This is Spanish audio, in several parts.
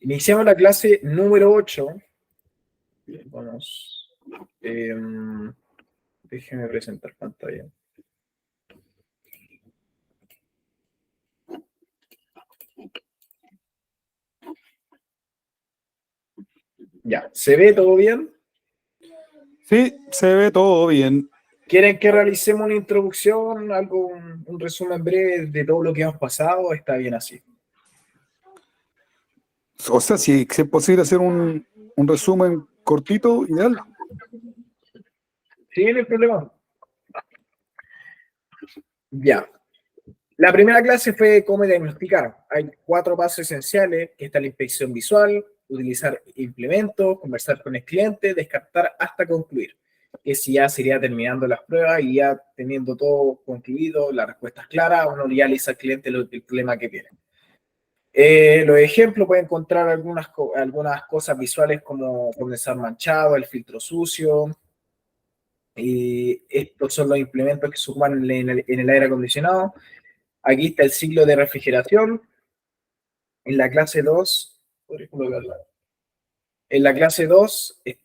Iniciamos la clase número 8. Vamos. Déjenme presentar pantalla. Ya, ¿se ve todo bien? Sí, se ve todo bien. ¿Quieren que realicemos una introducción, un resumen breve de todo lo que hemos pasado? Está bien así. O sea, si es posible hacer un resumen cortito, ideal. Sí, no hay problema. Ya. La primera clase fue cómo diagnosticar. Hay 4 pasos esenciales, que está la inspección visual, utilizar implementos, conversar con el cliente, descartar hasta concluir. Que si ya sería terminando las pruebas y ya teniendo todo concluido, las respuestas claras, uno ya le dice al cliente el problema que tiene. Los ejemplos pueden encontrar algunas cosas visuales como condensar manchado, el filtro sucio. Y estos son los implementos que se ocupan en el aire acondicionado. Aquí está el ciclo de refrigeración. En la clase 2,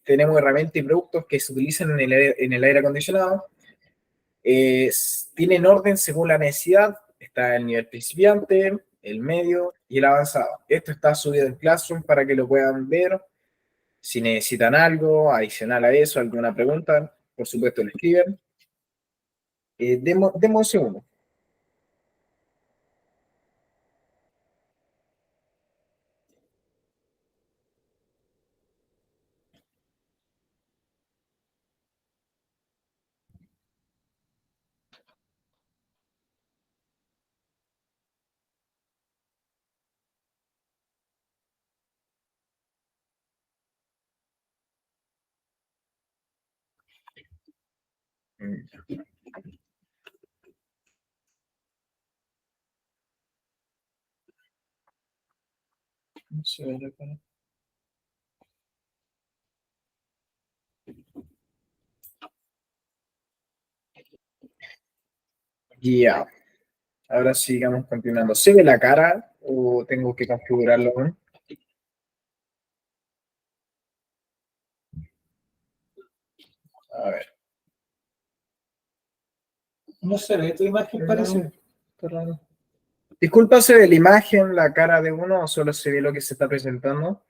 tenemos herramientas y productos que se utilizan en el aire acondicionado. Tienen orden según la necesidad. Está el nivel principiante, el medio y el avanzado. Esto está subido en Classroom para que lo puedan ver. Si necesitan algo adicional a eso, alguna pregunta, por supuesto lo escriben. Demos un segundo. No se ve acá. Ya. Ahora sigamos continuando. ¿Se ve la cara o tengo que configurarlo aún? A ver. No se ve tu imagen, parece. Está raro. Disculpa, ¿se ve la imagen, la cara de uno o solo se ve lo que se está presentando?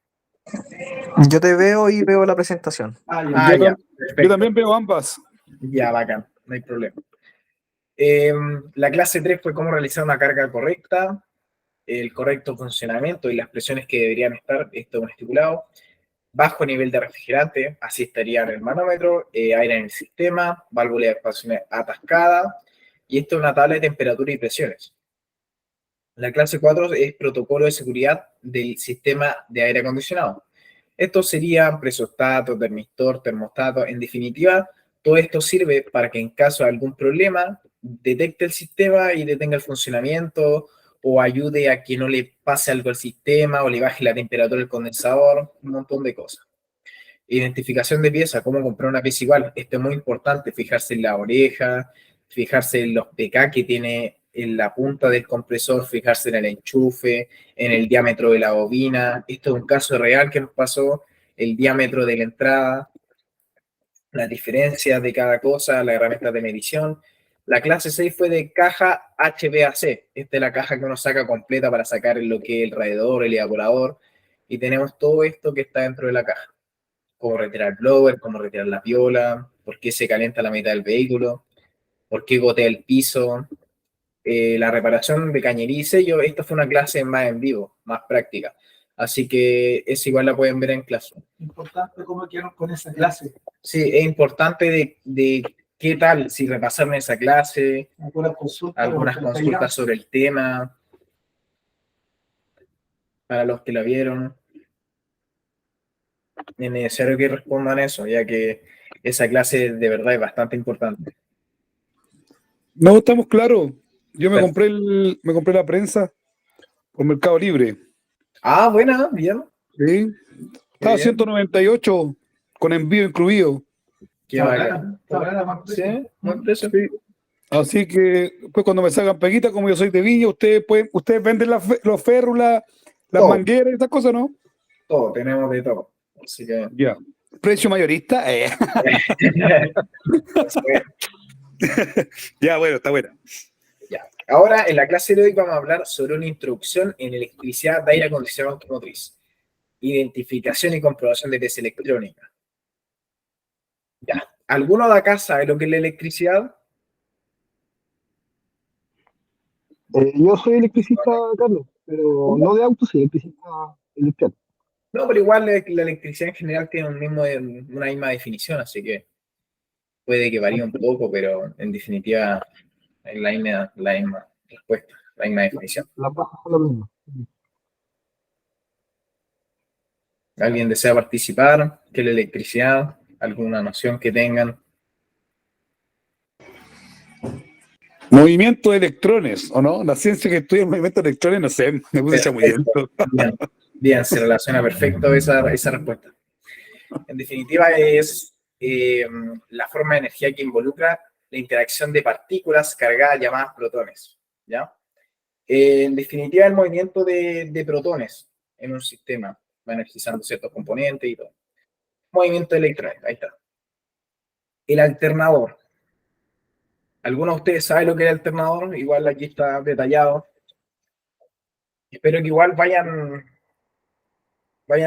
Yo te veo y veo la presentación. Ah, ya. Yo Perfecto. también veo ambas. Ya, bacán. No hay problema. La clase 3 fue cómo realizar una carga correcta, el correcto funcionamiento y las presiones que deberían estar, esto es estipulado. Bajo nivel de refrigerante, así estaría en el manómetro, aire en el sistema, válvula de expansión atascada, y esto es una tabla de temperatura y presiones. La clase 4 es protocolo de seguridad del sistema de aire acondicionado. Estos serían presostato, termistor, termostato, en definitiva, todo esto sirve para que en caso de algún problema detecte el sistema y detenga el funcionamiento o ayude a que no le pase algo al sistema o le baje la temperatura del condensador, un montón de cosas. Identificación de pieza, cómo comprar una pieza igual. Esto es muy importante, fijarse en la oreja, fijarse en los PK que tiene en la punta del compresor, fijarse en el enchufe, en el diámetro de la bobina. Esto es un caso real que nos pasó, el diámetro de la entrada, las diferencias de cada cosa, las herramientas de medición. La clase 6 fue de caja HVAC. Esta es la caja que uno saca completa para sacar lo que es el radiador, el evaporador. Y tenemos todo esto que está dentro de la caja. Cómo retirar el blower, cómo retirar la piola, por qué se calienta la mitad del vehículo, por qué gotea el piso, la reparación de cañería y sello. Esta fue una clase más en vivo, más práctica. Así que es igual la pueden ver en clase. Importante cómo quedaron con esa clase. Sí, es importante de qué tal, si repasaron esa clase, algunas consultas sobre el tema, para los que la vieron. Es necesario que respondan eso, ya que esa clase de verdad es bastante importante. No, estamos claros. Yo me compré la prensa por Mercado Libre. Ah, buena, bien. Sí. Estaba a 198 con envío incluido. Qué bacán. Sí, buen precio. Sí. Así que pues cuando me salgan peguitas, como yo soy de Viña, ustedes venden los férrulas, las Todo. mangueras y esas cosas, ¿no? todo, tenemos de todo. Así que, Ya. Precio mayorista. Ya, bueno, está buena. ya. Ahora, en la clase de hoy vamos a hablar sobre una introducción en electricidad de aire acondicionado automotriz, identificación y comprobación de pieza electrónica. Ya. ¿Alguno de acá sabe lo que es la electricidad? Yo soy electricista, Carlos, pero no de autos, sí, electricista industrial. No, pero igual la electricidad en general tiene una misma definición, así que puede que varíe un poco, pero en definitiva es la misma respuesta, la misma definición. Las bajas son las mismas. ¿Alguien desea participar? ¿Qué es la electricidad? ¿Alguna noción que tengan? Movimiento de electrones, ¿o no? La ciencia que estudia el movimiento de electrones, no sé, me puse chamullento. Bien, bien, se relaciona perfecto esa respuesta. En definitiva, es la forma de energía que involucra la interacción de partículas cargadas llamadas protones, ¿ya? En definitiva, el movimiento de protones en un sistema va energizando ciertos componentes y todo. Movimiento de electrones, ahí está. El alternador. ¿Alguno de ustedes sabe lo que es el alternador? Igual aquí está detallado. Espero que igual vayan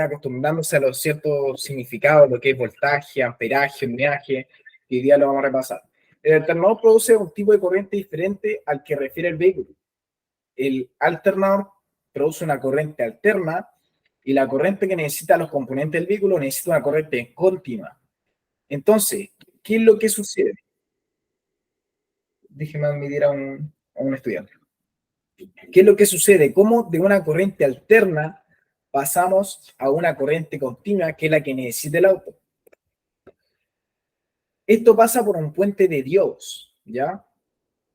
acostumbrándose a los ciertos significados, lo que es voltaje, amperaje, ohmiaje, que hoy día lo vamos a repasar. El alternador produce un tipo de corriente diferente al que refiere el vehículo. El alternador produce una corriente alterna y la corriente que necesita los componentes del vehículo necesita una corriente continua. Entonces, ¿qué es lo que sucede? Déjeme admitir a un estudiante. ¿Qué es lo que sucede? ¿Cómo de una corriente alterna pasamos a una corriente continua, que es la que necesita el auto? Esto pasa por un puente de diodos, ¿ya?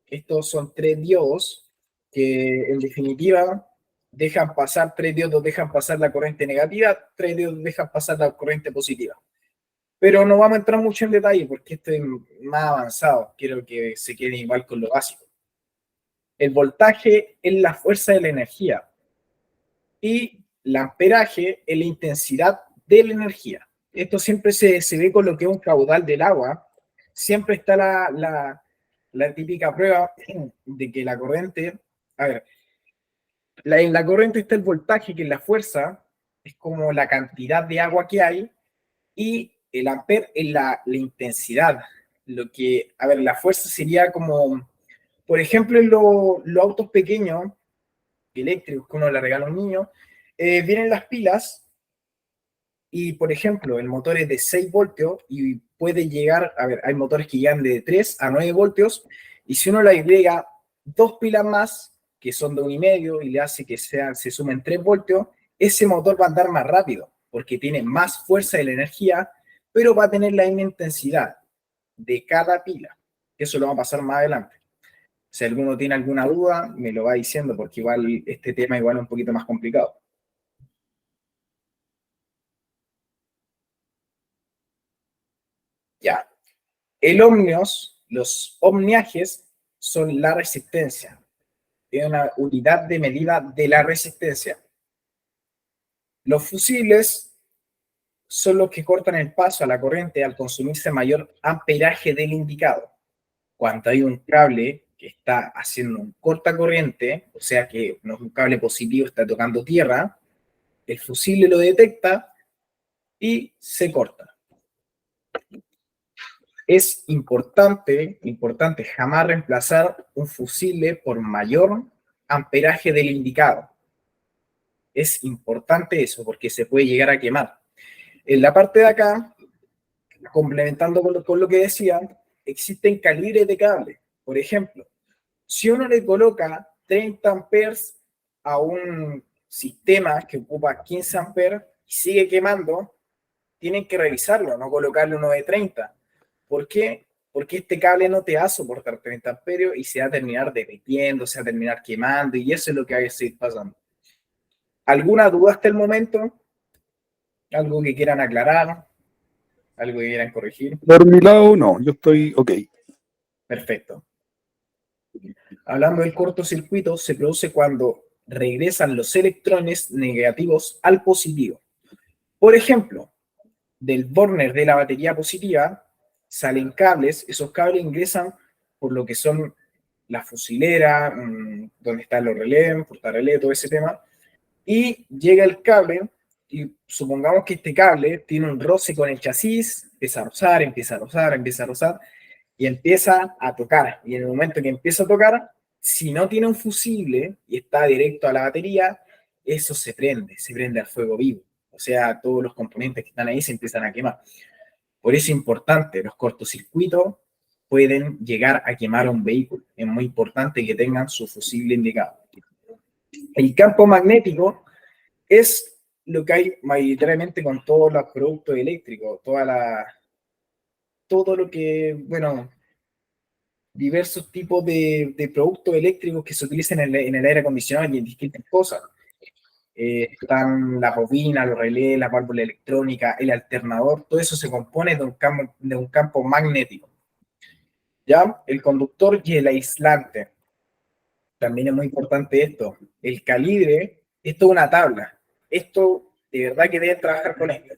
Estos son 3 diodos que en definitiva tres diodos dejan pasar la corriente negativa, 3 diodos dejan pasar la corriente positiva. Pero no vamos a entrar mucho en detalle porque esto es más avanzado. Quiero que se quede igual con lo básico. El voltaje es la fuerza de la energía y el amperaje es la intensidad de la energía. Esto siempre se ve con lo que es un caudal del agua. Siempre está la típica prueba de que la corriente, a ver, en la corriente está el voltaje, que es la fuerza, es como la cantidad de agua que hay, y el amper es la intensidad. Lo que, a ver, la fuerza sería como, por ejemplo, en los autos pequeños, eléctricos que uno le regala a un niño, vienen las pilas y, por ejemplo, el motor es de 6 voltios y puede llegar, a ver, hay motores que llegan de 3 a 9 voltios y si uno le agrega 2 pilas más, que son de 1,5 y le hace que se sumen 3 voltios, ese motor va a andar más rápido porque tiene más fuerza de la energía, pero va a tener la misma intensidad de cada pila. Eso lo va a pasar más adelante. Si alguno tiene alguna duda, me lo va diciendo, porque igual este tema igual es un poquito más complicado. Ya. Los ohmiajes son la resistencia. Es una unidad de medida de la resistencia. Los fusibles son los que cortan el paso a la corriente al consumirse mayor amperaje del indicado. Cuando hay un cable que está haciendo un corta corriente, o sea que no es un cable positivo, está tocando tierra, el fusible lo detecta y se corta. Es importante jamás reemplazar un fusible por mayor amperaje del indicado. Es importante eso porque se puede llegar a quemar. En la parte de acá, complementando con lo que decía, existen calibres de cable. Por ejemplo, si uno le coloca 30 amperes a un sistema que ocupa 15 amperes y sigue quemando, tienen que revisarlo, no colocarle uno de 30. ¿Por qué? Porque este cable no te va a soportar 30 amperios y se va a terminar derritiendo, se va a terminar quemando y eso es lo que hay que seguir pasando. ¿Alguna duda hasta el momento? ¿Algo que quieran aclarar? ¿Algo que quieran corregir? Por mi lado, no, yo estoy ok. Perfecto. Hablando del cortocircuito, se produce cuando regresan los electrones negativos al positivo. Por ejemplo, del burner de la batería positiva salen cables, esos cables ingresan por lo que son la fusilera, donde están los relés, portarrelés, todo ese tema, y llega el cable, y supongamos que este cable tiene un roce con el chasis, empieza a rozar, empieza a rozar, empieza a rozar, y empieza a tocar. Y en el momento que empieza a tocar, si no tiene un fusible y está directo a la batería, eso se prende al fuego vivo. O sea, todos los componentes que están ahí se empiezan a quemar. Por eso es importante, los cortocircuitos pueden llegar a quemar un vehículo. Es muy importante que tengan su fusible indicado. El campo magnético es lo que hay mayoritariamente con todos los productos eléctricos, todo lo que, bueno, diversos tipos de productos eléctricos que se utilizan en el aire acondicionado y en distintas cosas. Están las bobinas, los relés, la válvula electrónica, el alternador, todo eso se compone de un campo magnético. ¿Ya? El conductor y el aislante. También es muy importante esto. El calibre, esto es una tabla. Esto, de verdad que deben trabajar con esto.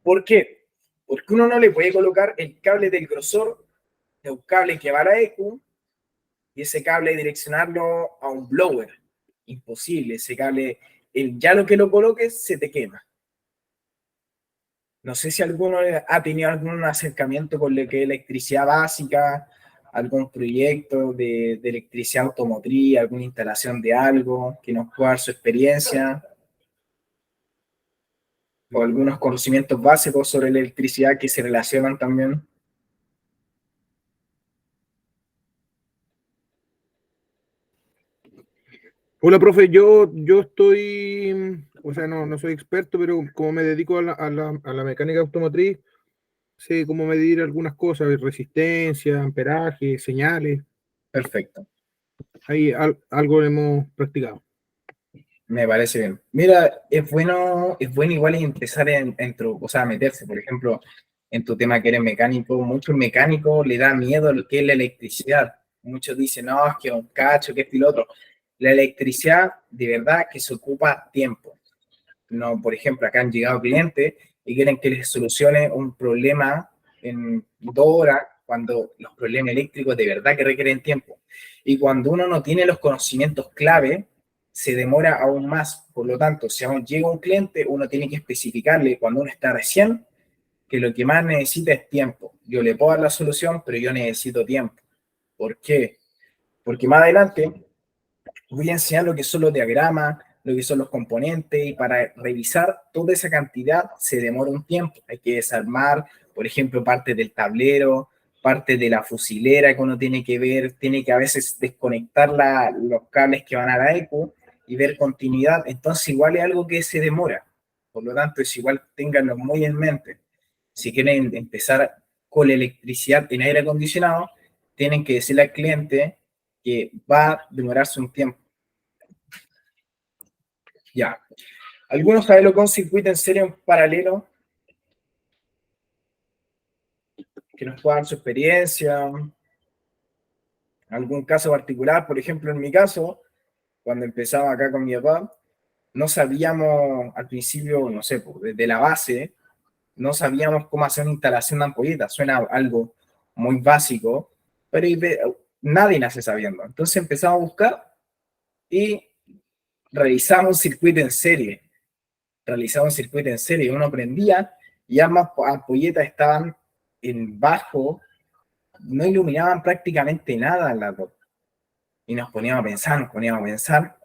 ¿Por qué? Porque uno no le puede colocar el cable del grosor de un cable que va a la EQ y ese cable direccionarlo a un blower. Imposible. Ese cable, ya lo que lo coloques, se te quema. No sé si alguno ha tenido algún acercamiento con lo que es electricidad básica, algún proyecto de electricidad automotriz, alguna instalación de algo, que nos pueda dar su experiencia, o algunos conocimientos básicos sobre la electricidad que se relacionan también. Hola, profe, yo estoy, o sea, no soy experto, pero como me dedico a la mecánica automotriz, sé cómo medir algunas cosas, resistencia, amperaje, señales, Perfecto, ahí algo hemos practicado. me parece bien. Mira, es bueno igual empezar o sea, meterse, por ejemplo, en tu tema que eres mecánico. Muchos mecánicos le da miedo lo que es la electricidad. Muchos dicen, no, es que es un cacho, que esto y lo otro. La electricidad, de verdad, que se ocupa tiempo. No, por ejemplo, acá han llegado clientes y quieren que les solucione un problema en 2 horas, cuando los problemas eléctricos de verdad que requieren tiempo. Y cuando uno no tiene los conocimientos clave, se demora aún más. Por lo tanto, si aún llega un cliente, uno tiene que especificarle cuando uno está recién que lo que más necesita es tiempo. Yo le puedo dar la solución, pero yo necesito tiempo. ¿Por qué? Porque más adelante voy a enseñar lo que son los diagramas, lo que son los componentes, y para revisar toda esa cantidad se demora un tiempo. Hay que desarmar, por ejemplo, parte del tablero, parte de la fusilera que uno tiene que ver, tiene que a veces desconectar los cables que van a la ECU y ver continuidad. Entonces igual es algo que se demora. Por lo tanto, es igual, ténganlo muy en mente. Si quieren empezar con la electricidad en aire acondicionado, tienen que decirle al cliente que va a demorarse un tiempo. Ya. ¿Algunos saben con circuito en serie en paralelo? Que nos pueda dar su experiencia. ¿Algún caso particular? Por ejemplo, en mi caso, cuando empezaba acá con mi papá, no sabíamos al principio, no sé, desde la base, no sabíamos cómo hacer una instalación de ampolletas. Suena algo muy básico, pero nadie nace sabiendo. Entonces empezamos a buscar y realizamos un circuito en serie. Uno aprendía y ambas ampolletas estaban en bajo, no iluminaban prácticamente nada en las dos. Y nos poníamos a pensar,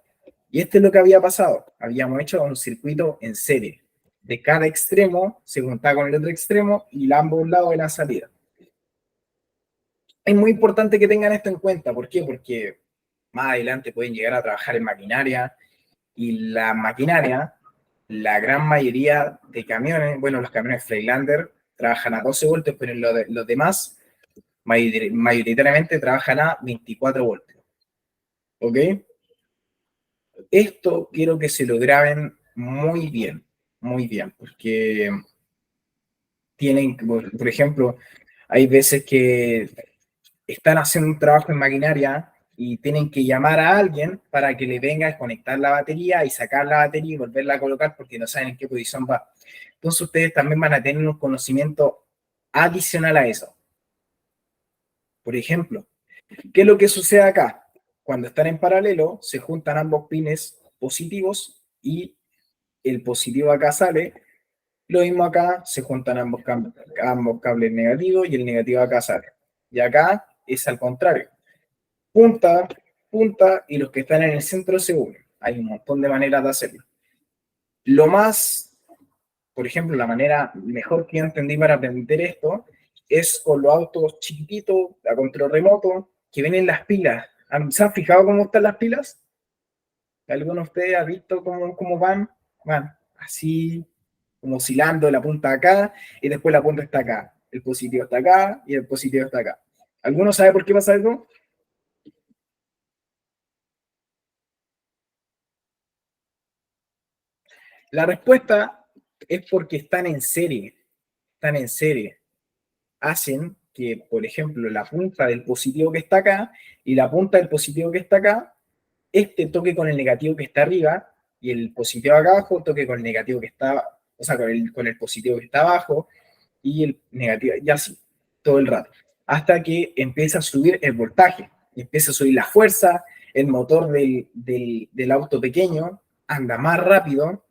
y esto es lo que había pasado. Habíamos hecho un circuito en serie. De cada extremo se juntaba con el otro extremo y ambos lados de la salida. Es muy importante que tengan esto en cuenta. ¿Por qué? Porque más adelante pueden llegar a trabajar en maquinaria, y la maquinaria, la gran mayoría de camiones, bueno, los camiones Freilander trabajan a 12 voltios, pero los demás mayoritariamente trabajan a 24 voltios. ¿Ok? Esto quiero que se lo graben muy bien, porque tienen, por ejemplo, hay veces que están haciendo un trabajo en maquinaria y tienen que llamar a alguien para que le venga a desconectar la batería y sacar la batería y volverla a colocar porque no saben en qué posición va. Entonces ustedes también van a tener un conocimiento adicional a eso. Por ejemplo, ¿qué es lo que sucede acá? Cuando están en paralelo, se juntan ambos pines positivos y el positivo acá sale. Lo mismo acá, se juntan ambos cables negativos y el negativo acá sale. Y acá es al contrario. Punta, punta, y los que están en el centro se unen. Hay un montón de maneras de hacerlo. Lo más, por ejemplo, la manera mejor que yo entendí para aprender esto es con los autos chiquititos, a control remoto, que vienen las pilas. ¿Se han fijado cómo están las pilas? ¿Alguno de ustedes ha visto cómo van? Van así, como oscilando la punta acá, y después la punta está acá. El positivo está acá, y el positivo está acá. ¿Alguno sabe por qué pasa eso? La respuesta es porque están en serie. Están en serie. Hacen que, por ejemplo, la punta del positivo que está acá y la punta del positivo que está acá, este toque con el negativo que está arriba y el positivo acá abajo toque con el negativo que está, o sea, con el positivo que está abajo y el negativo, y así, todo el rato. Hasta que empieza a subir el voltaje, empieza a subir la fuerza, el motor del auto pequeño anda más rápido,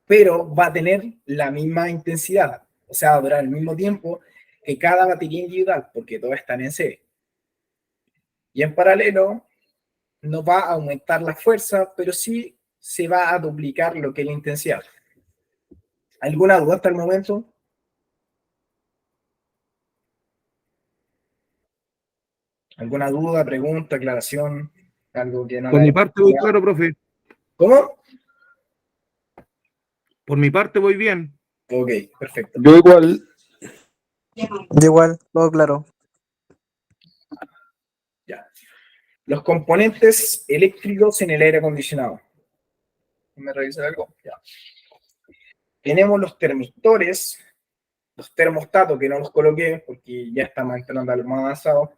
pero va a tener la misma intensidad, o sea, va a durar el mismo tiempo que cada batería individual, porque todas están en serie. Y en paralelo, no va a aumentar la fuerza, pero sí se va a duplicar lo que es la intensidad. ¿Alguna duda hasta el momento? ¿Alguna duda, pregunta, aclaración? Algo que no Por la mi haya parte voy explicado. claro, profe. ¿Cómo? Por mi parte voy bien. Ok, perfecto. Yo igual, Yo igual, todo claro. Ya. Los componentes eléctricos en el aire acondicionado. ¿Me revisar algo? Ya. Tenemos los termistores, los termostatos, que no los coloqué porque ya estamos entrando a lo más avanzado,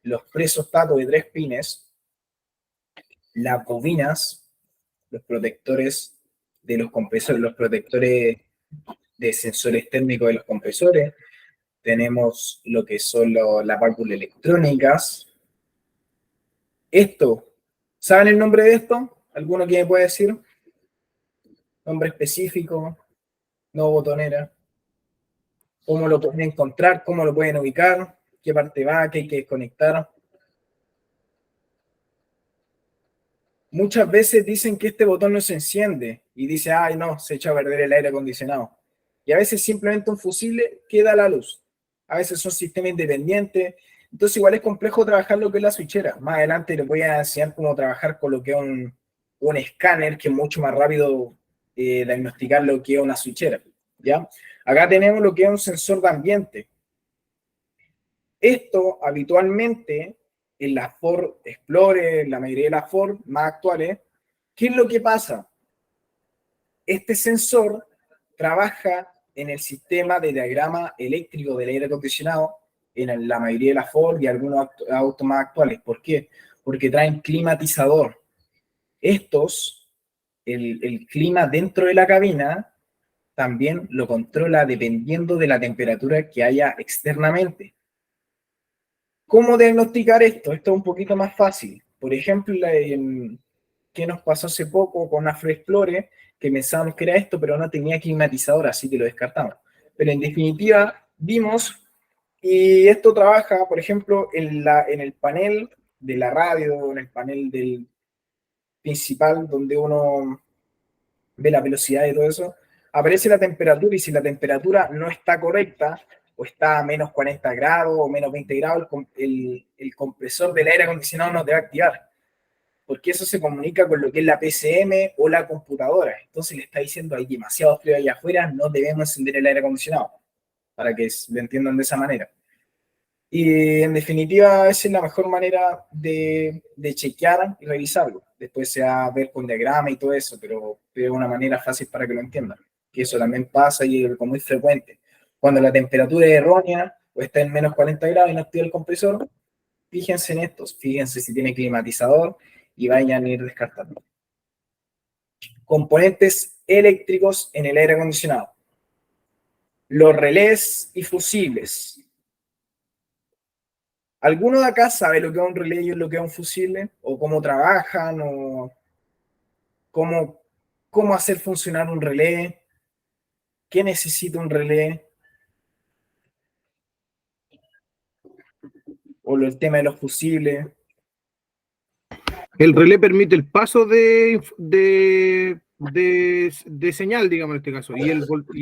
los presostatos de 3 pines, las bobinas, los protectores de los compresores, los protectores de sensores térmicos de los compresores, tenemos lo que son las válvulas electrónicas. Esto, ¿saben el nombre de esto? ¿Alguno que me puede decir? Nombre específico, no botonera. ¿Cómo lo pueden encontrar? ¿Cómo lo pueden ubicar? ¿Qué parte va? ¿Qué hay que desconectar? Muchas veces dicen que este botón no se enciende y dice, ay no, se echa a perder el aire acondicionado. Y a veces simplemente un fusible que da la luz. A veces son sistemas independientes. Entonces igual es complejo trabajar lo que es la switchera. Más adelante les voy a enseñar cómo trabajar con lo que es un escáner, que es mucho más rápido diagnosticar lo que es una switchera. ¿Ya? Acá tenemos lo que es un sensor de ambiente. Esto habitualmente en las Ford Explorer, en la mayoría de las Ford más actuales, ¿qué es lo que pasa? Este sensor trabaja en el sistema de diagrama eléctrico del aire acondicionado en la mayoría de las Ford y algunos autos más actuales. ¿Por qué? Porque traen climatizador. Estos, el clima dentro de la cabina, también lo controla dependiendo de la temperatura que haya externamente. ¿Cómo diagnosticar esto? Esto es un poquito más fácil. Por ejemplo, ¿qué nos pasó hace poco con una Ford Explorer? Que pensábamos que era esto, pero no tenía climatizador, así que lo descartamos. Pero en definitiva, vimos, y esto trabaja, por ejemplo, en el panel de la radio, en el panel del principal, donde uno ve la velocidad y todo eso, aparece la temperatura, y si la temperatura no está correcta, o está a menos 40 grados o menos 20 grados, el compresor del aire acondicionado no te va a activar, porque eso se comunica con lo que es la PCM o la computadora. Entonces le está diciendo, hay demasiado frío allá afuera, no debemos encender el aire acondicionado, para que lo entiendan de esa manera. Y en definitiva, esa es la mejor manera de chequear y revisarlo. Después se va a ver con diagrama y todo eso, pero es una manera fácil para que lo entiendan. Que eso también pasa y es muy frecuente. Cuando la temperatura es errónea o está en menos 40 grados y no activa el compresor, Fíjense en estos, fíjense si tiene climatizador y vayan a ir descartando. Componentes eléctricos en el aire acondicionado. Los relés y fusibles. ¿Alguno de acá sabe lo que es un relé y lo que es un fusible? ¿O cómo trabajan? ¿O cómo hacer funcionar un relé? ¿Qué necesita un relé? ¿O el tema de los fusibles? El relé permite el paso de señal, digamos en este caso, y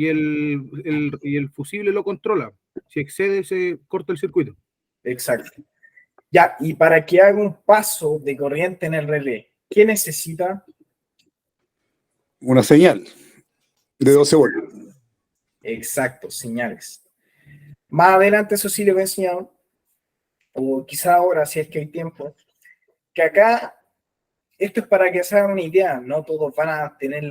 el fusible lo controla. Si excede, se corta el circuito. Exacto. Ya, y para que haga un paso de corriente en el relé, ¿qué necesita? Una señal de 12 voltios. Exacto, señales. Más adelante eso sí le voy a enseñar, o quizá ahora si es que hay tiempo, que acá, esto es para que se hagan una idea, no todos van a tener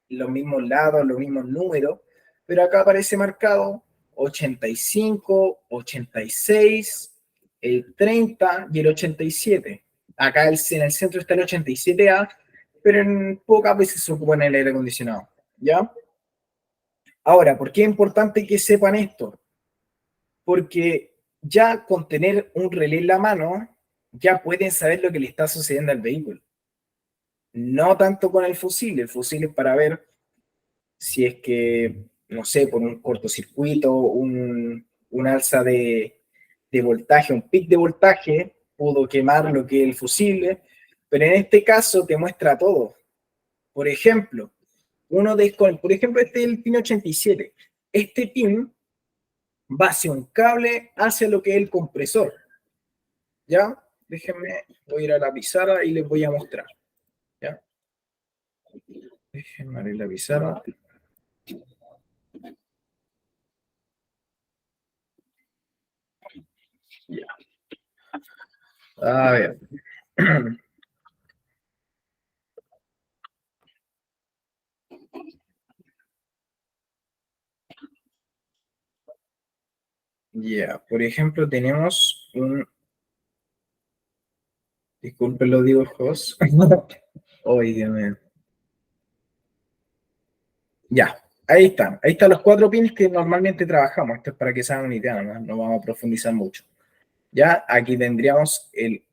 los mismos lados, los mismos números, pero acá aparece marcado 85, 86, el 30 y el 87. Acá en el centro está el 87A, pero en pocas veces se ocupa en el aire acondicionado, ¿ya? Ahora, ¿por qué es importante que sepan esto? Porque ya con tener un relé en la mano, ya pueden saber lo que le está sucediendo al vehículo. No tanto con el fusible es para ver si es que, no sé, por un cortocircuito, un alza de voltaje, un pic de voltaje, pudo quemar lo que es el fusible, pero en este caso te muestra todo. Por ejemplo, por ejemplo, este es el pin 87. Este pin va hacia un cable hacia lo que es el compresor. ¿Ya? Déjenme, voy a ir a la pizarra y les voy a mostrar. ¿Ya? Déjenme abrir la pizarra. Ya. A ver. Ya, por ejemplo, tenemos un. Disculpen los dibujos. Oye, Dios mío. Ya, ahí están. Ahí están los 4 pins que normalmente trabajamos. Esto es para que se hagan una idea, no vamos a profundizar mucho. Ya, aquí tendríamos el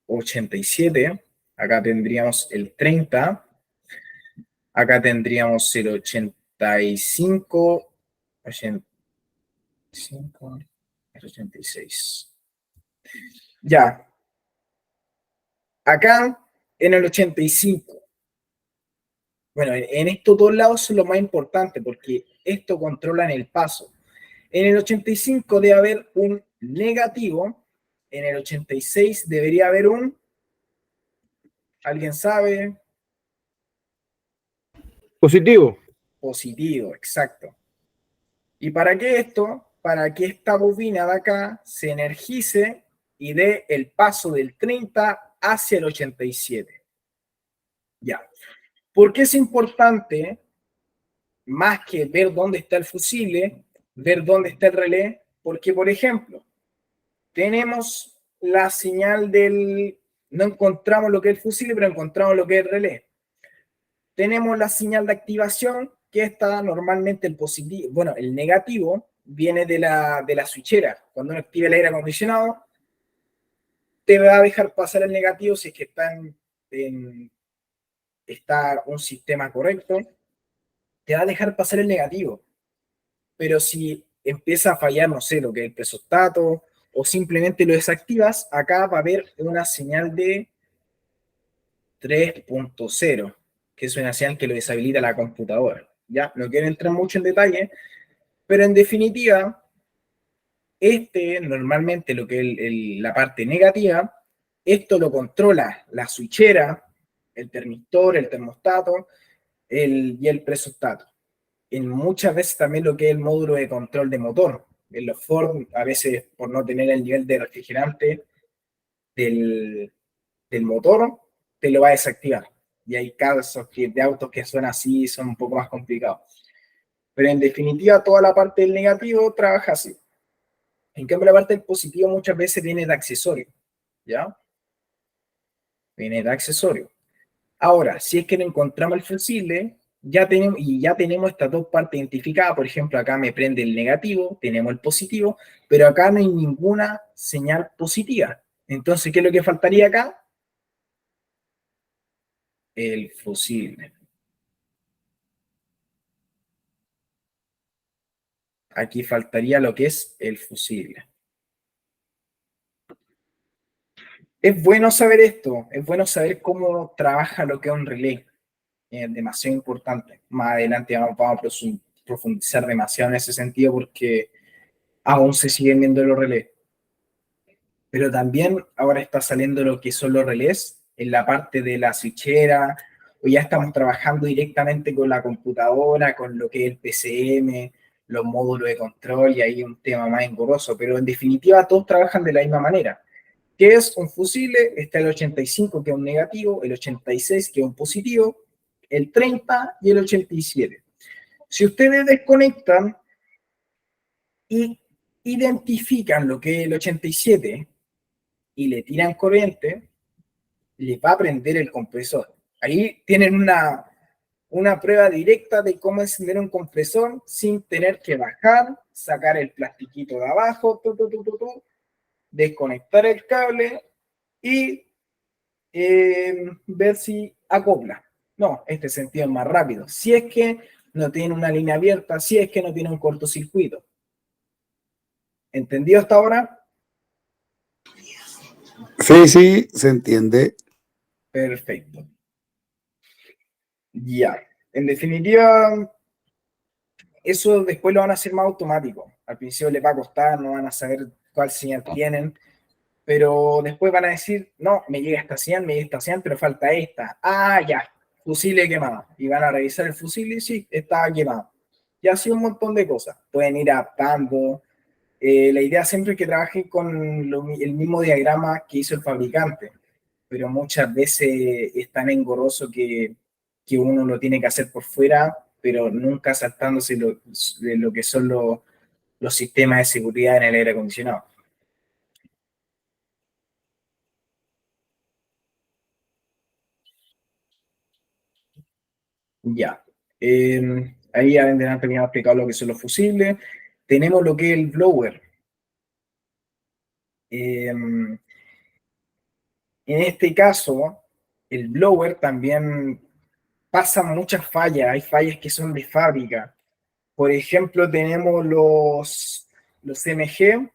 87. Acá tendríamos el 30. Acá tendríamos el 85. 85, el 86. Ya, acá en el 85. Bueno, en estos dos lados son lo más importante porque esto controla en el paso. En el 85 debe haber un negativo. En el 86 debería haber un. ¿Alguien sabe? Positivo. Positivo, exacto. ¿Y para qué esto? Para que esta bobina de acá se energice y dé el paso del 30 hacia el 87. Ya. ¿Por qué es importante, más que ver dónde está el fusible, ver dónde está el relé? Porque, por ejemplo, tenemos la señal del. No encontramos lo que es el fusible, pero encontramos lo que es el relé. Tenemos la señal de activación, que está normalmente el positivo, bueno, el negativo viene de la switchera. Cuando uno activa el aire acondicionado, te va a dejar pasar el negativo si es que está un sistema correcto, te va a dejar pasar el negativo. Pero si empieza a fallar, no sé, lo que es el presostato, o simplemente lo desactivas, acá va a haber una señal de 3.0, que es una señal que lo deshabilita la computadora. Ya, no quiero entrar mucho en detalle, pero en definitiva, normalmente lo que es la parte negativa, esto lo controla la switchera, el termistor, el termostato y el presostato. En muchas veces también lo que es el módulo de control de motor. En los Ford, a veces por no tener el nivel de refrigerante del motor, te lo va a desactivar. Y hay casos de autos que son así, son un poco más complicados. Pero en definitiva, toda la parte del negativo trabaja así. En cambio, la parte del positivo muchas veces viene de accesorio, ¿ya? Viene de accesorio. Ahora, si es que no encontramos el fusible, ya tenemos estas dos partes identificadas. Por ejemplo, acá me prende el negativo, tenemos el positivo, pero acá no hay ninguna señal positiva. Entonces, ¿qué es lo que faltaría acá? El fusible. Aquí faltaría lo que es el fusible. Es bueno saber esto, es bueno saber cómo trabaja lo que es un relé. Es demasiado importante. Más adelante vamos a profundizar demasiado en ese sentido porque aún se siguen viendo los relés. Pero también ahora está saliendo lo que son los relés en la parte de la switchera, o ya estamos trabajando directamente con la computadora, con lo que es el PCM, los módulos de control, y ahí un tema más engorroso, pero en definitiva todos trabajan de la misma manera. ¿Qué es un fusible? Está el 85, que es un negativo, el 86, que es un positivo, el 30 y el 87. Si ustedes desconectan y identifican lo que es el 87 y le tiran corriente, les va a prender el compresor. Ahí tienen una prueba directa de cómo encender un compresor sin tener que bajar, sacar el plastiquito de abajo, desconectar el cable y ver si acopla. No, este sentido es más rápido. Si es que no tiene una línea abierta, si es que no tiene un cortocircuito. ¿Entendido hasta ahora? Sí, sí, se entiende. Perfecto. Ya. En definitiva, eso después lo van a hacer más automático. Al principio les va a costar, no van a saber cuál señal tienen, pero después van a decir, no, me llega esta señal, pero falta esta. Ah, ya, fusible quemado. Y van a revisar el fusible y sí, está quemado. Y así un montón de cosas. Pueden ir adaptando. La idea siempre es que trabajen con el mismo diagrama que hizo el fabricante, pero muchas veces es tan engorroso que uno lo tiene que hacer por fuera, pero nunca saltándose de lo que son los sistemas de seguridad en el aire acondicionado. Ya. Ahí ya vendrán terminado de explicar lo que son los fusibles. Tenemos lo que es el blower. En este caso, el blower también pasa muchas fallas. Hay fallas que son de fábrica. Por ejemplo, tenemos los MG.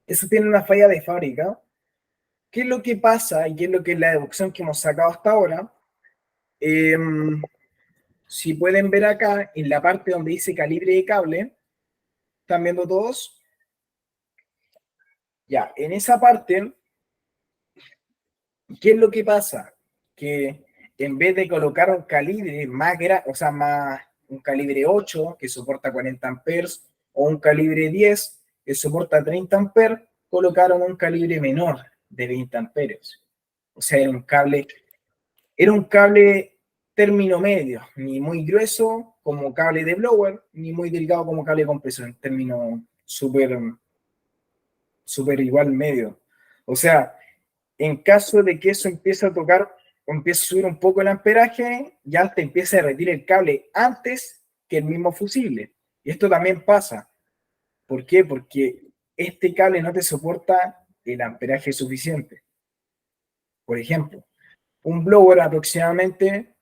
Eso tiene una falla de fábrica. ¿Qué es lo que pasa y qué es lo que es la deducción que hemos sacado hasta ahora? Si pueden ver acá, en la parte donde dice calibre de cable, ¿están viendo todos? Ya, en esa parte, ¿qué es lo que pasa? Que en vez de colocar un calibre más grande, o sea, un calibre 8 que soporta 40 amperes o un calibre 10 que soporta 30 amperes, colocaron un calibre menor de 20 amperes. O sea, era un cable término medio, ni muy grueso como cable de blower, ni muy delgado como cable de compresor, en término súper igual medio. O sea, en caso de que eso empiece a tocar o empiece a subir un poco el amperaje, ya te empieza a derretir el cable antes que el mismo fusible. Y esto también pasa. ¿Por qué? Porque este cable no te soporta el amperaje suficiente. Por ejemplo, un blower aproximadamente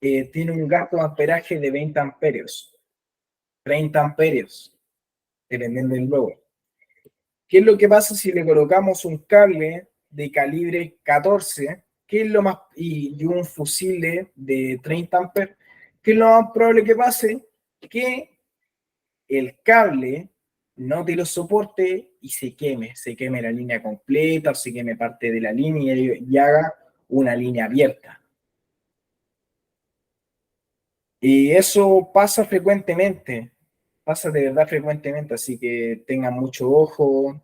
tiene un gasto de amperaje de 20 amperios, 30 amperios, dependiendo del blower. ¿Qué es lo que pasa si le colocamos un cable de calibre 14, ¿qué es lo más, y un fusible de 30 amperes? ¿Qué es lo más probable que pase? Que el cable no te lo soporte y se queme la línea completa o se queme parte de la línea y haga una línea abierta. Y eso pasa frecuentemente, pasa de verdad frecuentemente, así que tengan mucho ojo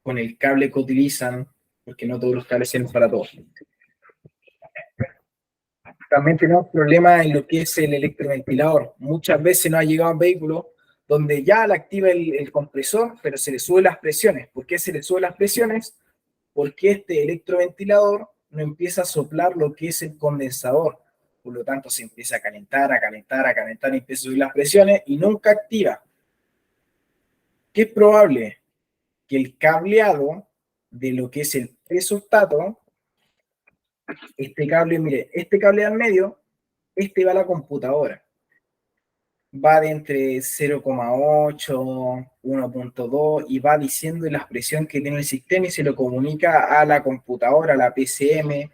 con el cable que utilizan, porque no todos los cables sirven para todo. También tenemos problemas en lo que es el electroventilador. Muchas veces nos ha llegado un vehículo donde ya la activa el compresor, pero se le suben las presiones. ¿Por qué se le suben las presiones? Porque este electroventilador no empieza a soplar lo que es el condensador. Por lo tanto, se empieza a calentar, a calentar, a calentar, y empieza a subir las presiones y nunca activa. ¿Qué es probable? Que el cableado de lo que es el presostato, este cable, mire, este cable al medio, este va a la computadora. Va de entre 0,8, 1,2 y va diciendo la presión que tiene el sistema y se lo comunica a la computadora, a la PCM,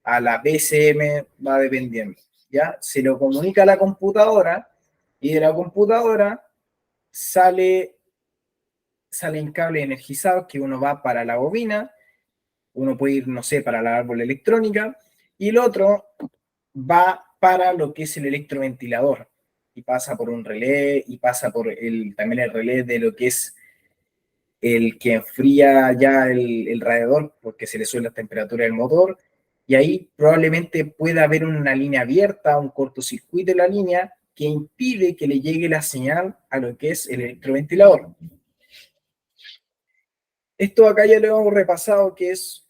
a la BCM, va dependiendo. ¿Ya? Se lo comunica a la computadora y de la computadora salen cables energizados que uno va para la bobina, uno puede ir, no sé, para la árbol electrónica y el otro va para lo que es el electroventilador y pasa por un relé y pasa por también el relé de lo que es el que enfría ya el radiador porque se le sube la temperatura del motor y ahí probablemente pueda haber una línea abierta, un cortocircuito en la línea que impide que le llegue la señal a lo que es el electroventilador. Esto acá ya lo hemos repasado que es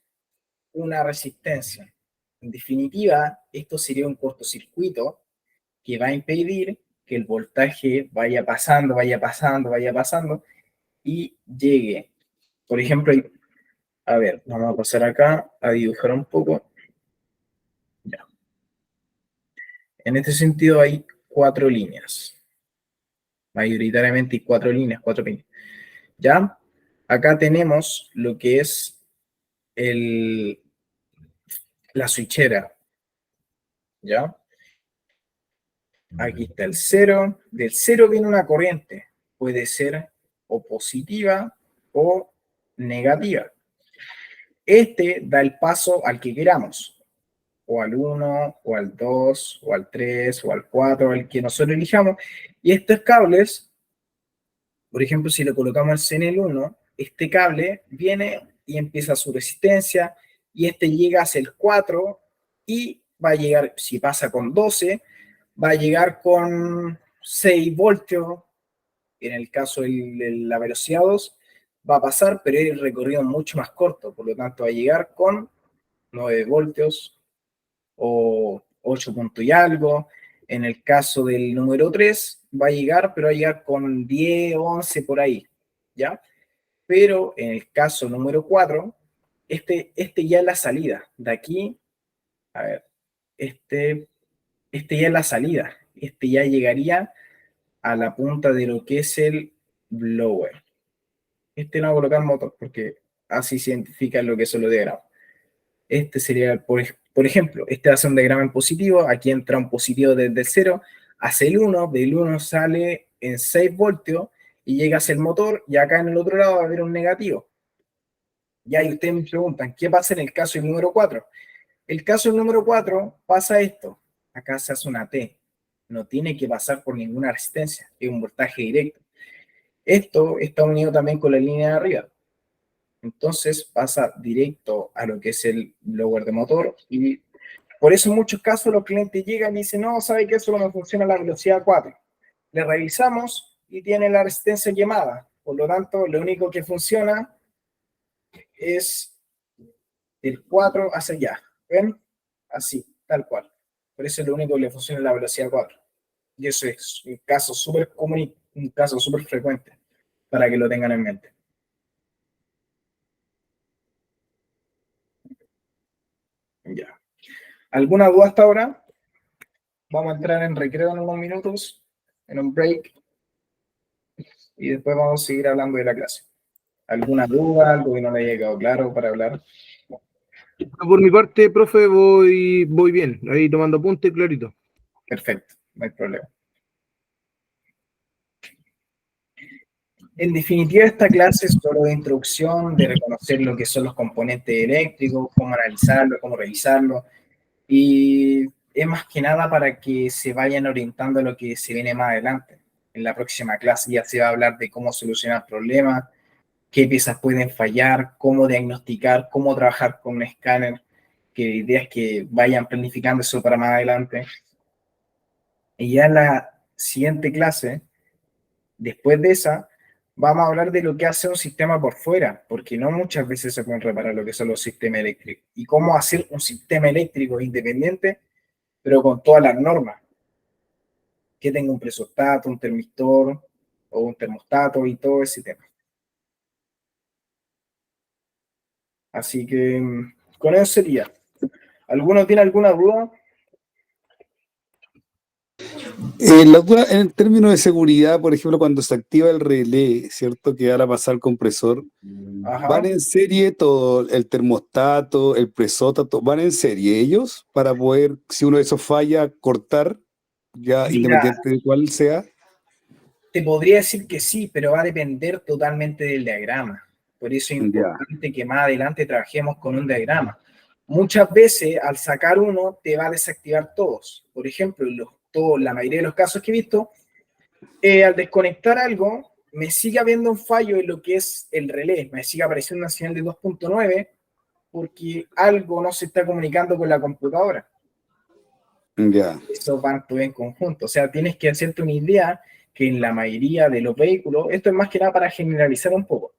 una resistencia. En definitiva, esto sería un cortocircuito que va a impedir que el voltaje vaya pasando, vaya pasando, vaya pasando y llegue. Por ejemplo, a ver, vamos a pasar acá a dibujar un poco. Ya. En este sentido hay 4 líneas. Mayoritariamente hay 4 líneas, 4 pines. ¿Ya? Acá tenemos lo que es la switchera. ¿Ya? Aquí está el 0. Del 0 viene una corriente. Puede ser o positiva o negativa. Este da el paso al que queramos. O al 1, o al 2, o al 3, o al 4, al que nosotros elijamos. Y estos cables, por ejemplo, si le colocamos en el 1, este cable viene y empieza su resistencia, y este llega hacia el 4, y va a llegar, si pasa con 12, va a llegar con 6 voltios, en el caso de la velocidad 2, va a pasar, pero el recorrido es mucho más corto, por lo tanto va a llegar con 9 voltios o 8 puntos y algo. En el caso del número 3 va a llegar, pero va a llegar con 10, 11 por ahí, ¿ya? Pero en el caso número 4, este ya es la salida. De aquí, a ver, este ya es la salida. Este ya llegaría a la punta de lo que es el blower. Este no va a colocar motor porque así se identifica lo que son los diagramas. Este sería, por ejemplo, este hace un diagrama en positivo, aquí entra un positivo desde el 0 hacia el 1, del 1 sale en 6 voltios y llega hacia el motor, y acá en el otro lado va a haber un negativo. Ya, y ustedes me preguntan, ¿qué pasa en el caso del número 4? El caso del número 4 pasa esto, acá se hace una T, no tiene que pasar por ninguna resistencia, es un voltaje directo. Esto está unido también con la línea de arriba. Entonces pasa directo a lo que es el blower de motor y por eso en muchos casos los clientes llegan y dicen, no, ¿sabe que eso no me funciona a la velocidad 4? Le revisamos y tiene la resistencia quemada. Por lo tanto, lo único que funciona es del 4 hacia allá. ¿Ven? Así, tal cual. Por eso es lo único que le funciona a la velocidad 4. Y eso es un caso súper común y un caso súper frecuente para que lo tengan en mente. Ya. ¿Alguna duda hasta ahora? Vamos a entrar en recreo en unos minutos, en un break, y después vamos a seguir hablando de la clase. ¿Alguna duda, algo que no le haya quedado claro para hablar? Por mi parte, profe, voy bien, ahí tomando apunte clarito. Perfecto, no hay problema. En definitiva, esta clase es solo de introducción, de reconocer lo que son los componentes eléctricos, cómo analizarlo, cómo revisarlo, y es más que nada para que se vayan orientando a lo que se viene más adelante. En la próxima clase ya se va a hablar de cómo solucionar problemas, qué piezas pueden fallar, cómo diagnosticar, cómo trabajar con un escáner, que la idea es que vayan planificando eso para más adelante. Y ya en la siguiente clase Después de esa, vamos a hablar de lo que hace un sistema por fuera, porque no muchas veces se pueden reparar lo que son los sistemas eléctricos. Y cómo hacer un sistema eléctrico independiente, pero con todas las normas. Que tenga un presostato, un termistor o un termostato y todo ese tema. Así que con eso sería. ¿Alguno tiene alguna duda? La duda en términos de seguridad, por ejemplo, cuando se activa el relé, ¿cierto? Que ahora pasa al compresor, Ajá. ¿van en serie todo, el termostato, el presóstato, van en serie ellos para poder, si uno de esos falla, cortar, ya Mira, independiente de cuál sea? te podría decir que sí, pero va a depender totalmente del diagrama. Por eso es Ya, importante que más adelante trabajemos con un diagrama. Muchas veces, al sacar uno, te va a desactivar todos. Por ejemplo, la mayoría de los casos que he visto, al desconectar algo, me sigue habiendo un fallo en lo que es el relé. Me sigue apareciendo una señal de 2.9 porque algo no se está comunicando con la computadora. ya, Eso van todo en conjunto. O sea, tienes que hacerte una idea que en la mayoría de los vehículos, esto es más que nada para generalizar un poco,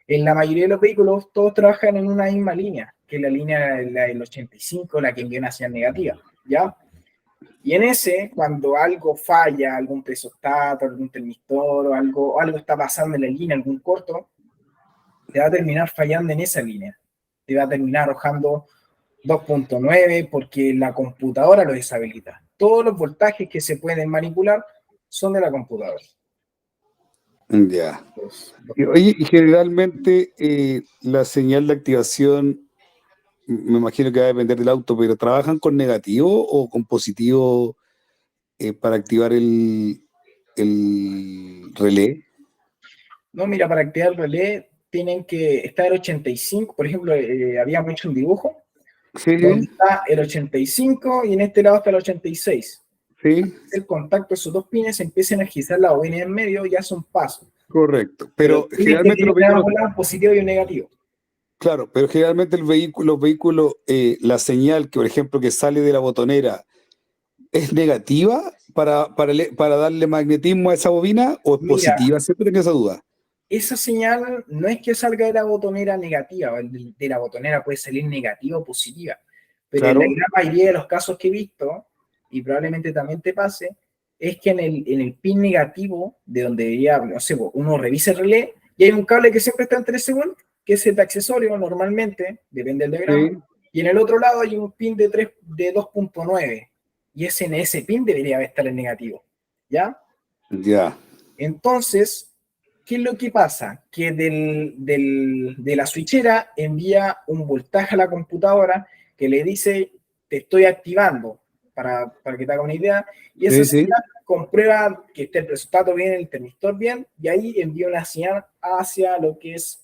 en la mayoría de los vehículos todos trabajan en una misma línea, que es la línea del 85, la que envía una señal negativa, ¿ya? Y en ese, cuando algo falla, algún presostato, algún termistor o algo está pasando en la línea, algún corto, te va a terminar fallando en esa línea. Te va a terminar arrojando 2.9 porque la computadora lo deshabilita. Todos los voltajes que se pueden manipular son de la computadora. ya. Oye, y generalmente la señal de activación, me imagino que va a depender del auto, pero ¿trabajan con negativo o con positivo para activar el relé? No, mira, para activar el relé tienen que estar el 85, por ejemplo, habíamos hecho un dibujo Sí, donde está el 85 y en este lado está el 86. sí, El contacto de esos dos pines empieza a energizar la bobina en medio y hace un paso. correcto. Pero Tiene que generalmente tener los vehículos, un positivo y un negativo. claro, pero generalmente los vehículos, la señal que, por ejemplo, que sale de la botonera, ¿es negativa para darle magnetismo a esa bobina o es Mira, positiva? Siempre tengo esa duda. esa señal no es que salga de la botonera negativa, de la botonera puede salir negativa o positiva, pero en la Claro, gran mayoría de los casos que he visto, y probablemente también te pase, es que en el pin negativo, de donde debería, no sé, uno revisa el relé, y hay un cable que siempre está en 13 volts, que es el de accesorio normalmente, depende del diagrama, sí, y en el otro lado hay un pin de 2.9, y en ese pin debería estar el negativo, ¿ya? ya, Entonces, ¿qué es lo que pasa? Que de la switchera envía un voltaje a la computadora que le dice, te estoy activando, para que te haga una idea, y esa sí, sí, señal comprueba que esté el presostato bien, el termistor bien, y ahí envía una señal hacia lo que es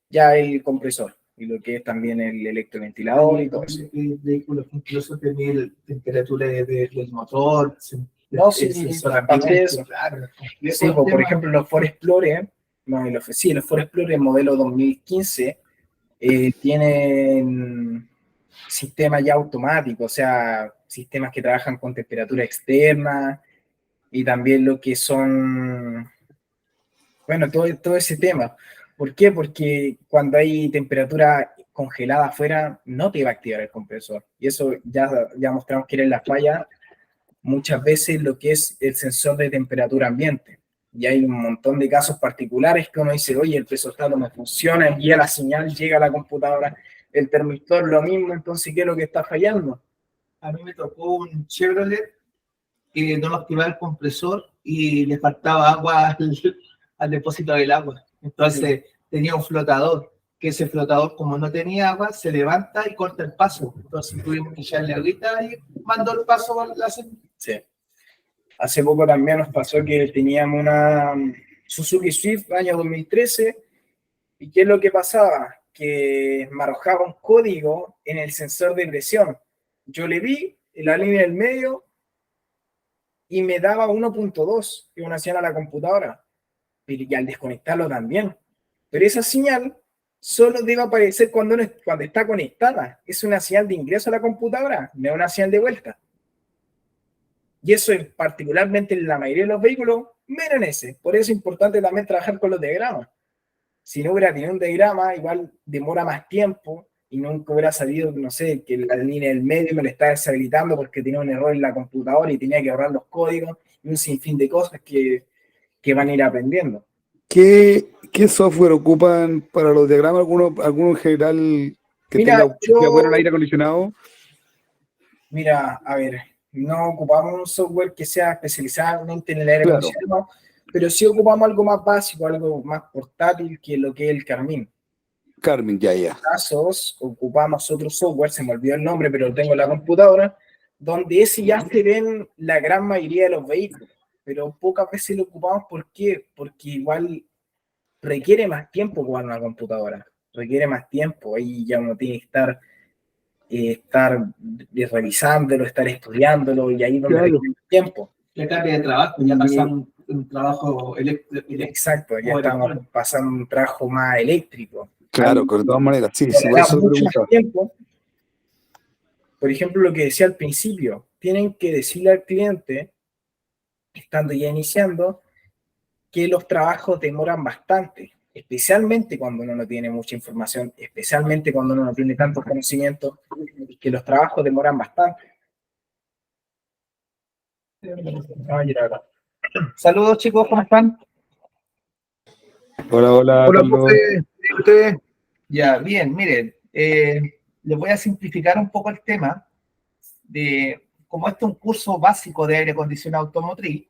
ya el compresor, y lo que es también el electroventilador y todo eso. Hay vehículos que incluso tienen temperatura del motor. No, sí, aparte de eso. Claro, Sí, por ejemplo, los Ford Explorer, no, los Ford Explorer modelo 2015 tienen sistemas ya automáticos, o sea, sistemas que trabajan con temperatura externa y también lo que son, bueno, todo ese tema. ¿Por qué? Porque cuando hay temperatura congelada afuera, no te va a activar el compresor. Y eso ya mostramos que era la falla muchas veces lo que es el sensor de temperatura ambiente. Y hay un montón de casos particulares que uno dice, oye, el presostato no funciona, envía la señal, llega a la computadora, el termistor lo mismo, entonces, ¿qué es lo que está fallando? a mí me tocó un Chevrolet que no activaba el compresor y le faltaba agua al depósito del agua. Entonces tenía un flotador, que ese flotador, como no tenía agua, se levanta y corta el paso. Entonces tuvimos que echarle agüita y mandó el paso a la señal. Sí. Hace poco también nos pasó que teníamos una Suzuki Swift año 2013, y ¿qué es lo que pasaba? Que me arrojaba un código en el sensor de presión. Yo le vi en la línea del medio y me daba 1.2, que es una señal a la computadora, y al desconectarlo también. Pero esa señal solo debe aparecer cuando está conectada. Es una señal de ingreso a la computadora, no una señal de vuelta. Y eso es particularmente en la mayoría de los vehículos menos en ese. Por eso es importante también trabajar con los diagramas. Si no hubiera tenido un diagrama, igual demora más tiempo y nunca hubiera sabido, no sé, que la línea del medio me la estaba deshabilitando porque tenía un error en la computadora y tenía que borrar los códigos y un sinfín de cosas que van a ir aprendiendo. ¿Qué software ocupan para los diagramas? ¿Alguno en general que sea bueno en aire acondicionado? Mira, a ver, no ocupamos un software que sea especializadamente en el aire Claro. acondicionado, pero sí ocupamos algo más básico, algo más portátil que lo que es el Carmín. Carmen, ya. En casos, ocupamos otro software, se me olvidó el nombre, pero lo tengo en la computadora, donde ese ya se ven la gran mayoría de los vehículos, pero pocas veces lo ocupamos. ¿Por qué? Porque igual requiere más tiempo ocupar una computadora, requiere más tiempo, ahí ya uno tiene que estar revisándolo, estar estudiándolo, y ahí es donde Claro. requiere tiempo. Ya cambia de trabajo, ya pasamos un trabajo eléctrico. Exacto, ya estamos pasando un trabajo más eléctrico. Claro, Ahí, de todas maneras, sí, por ganamos eso lo mucho más preguntaba. tiempo. Por ejemplo, lo que decía al principio, tienen que decirle al cliente, estando ya iniciando, que los trabajos demoran bastante, especialmente cuando uno no tiene mucha información, especialmente cuando uno no tiene tantos conocimientos, que los trabajos demoran bastante. Saludos chicos, ¿cómo están? Hola, Hola, Carlos. profe. ¿Y usted? Ya, bien, miren, les voy a simplificar un poco el tema de, como este es un curso básico de aire acondicionado automotriz,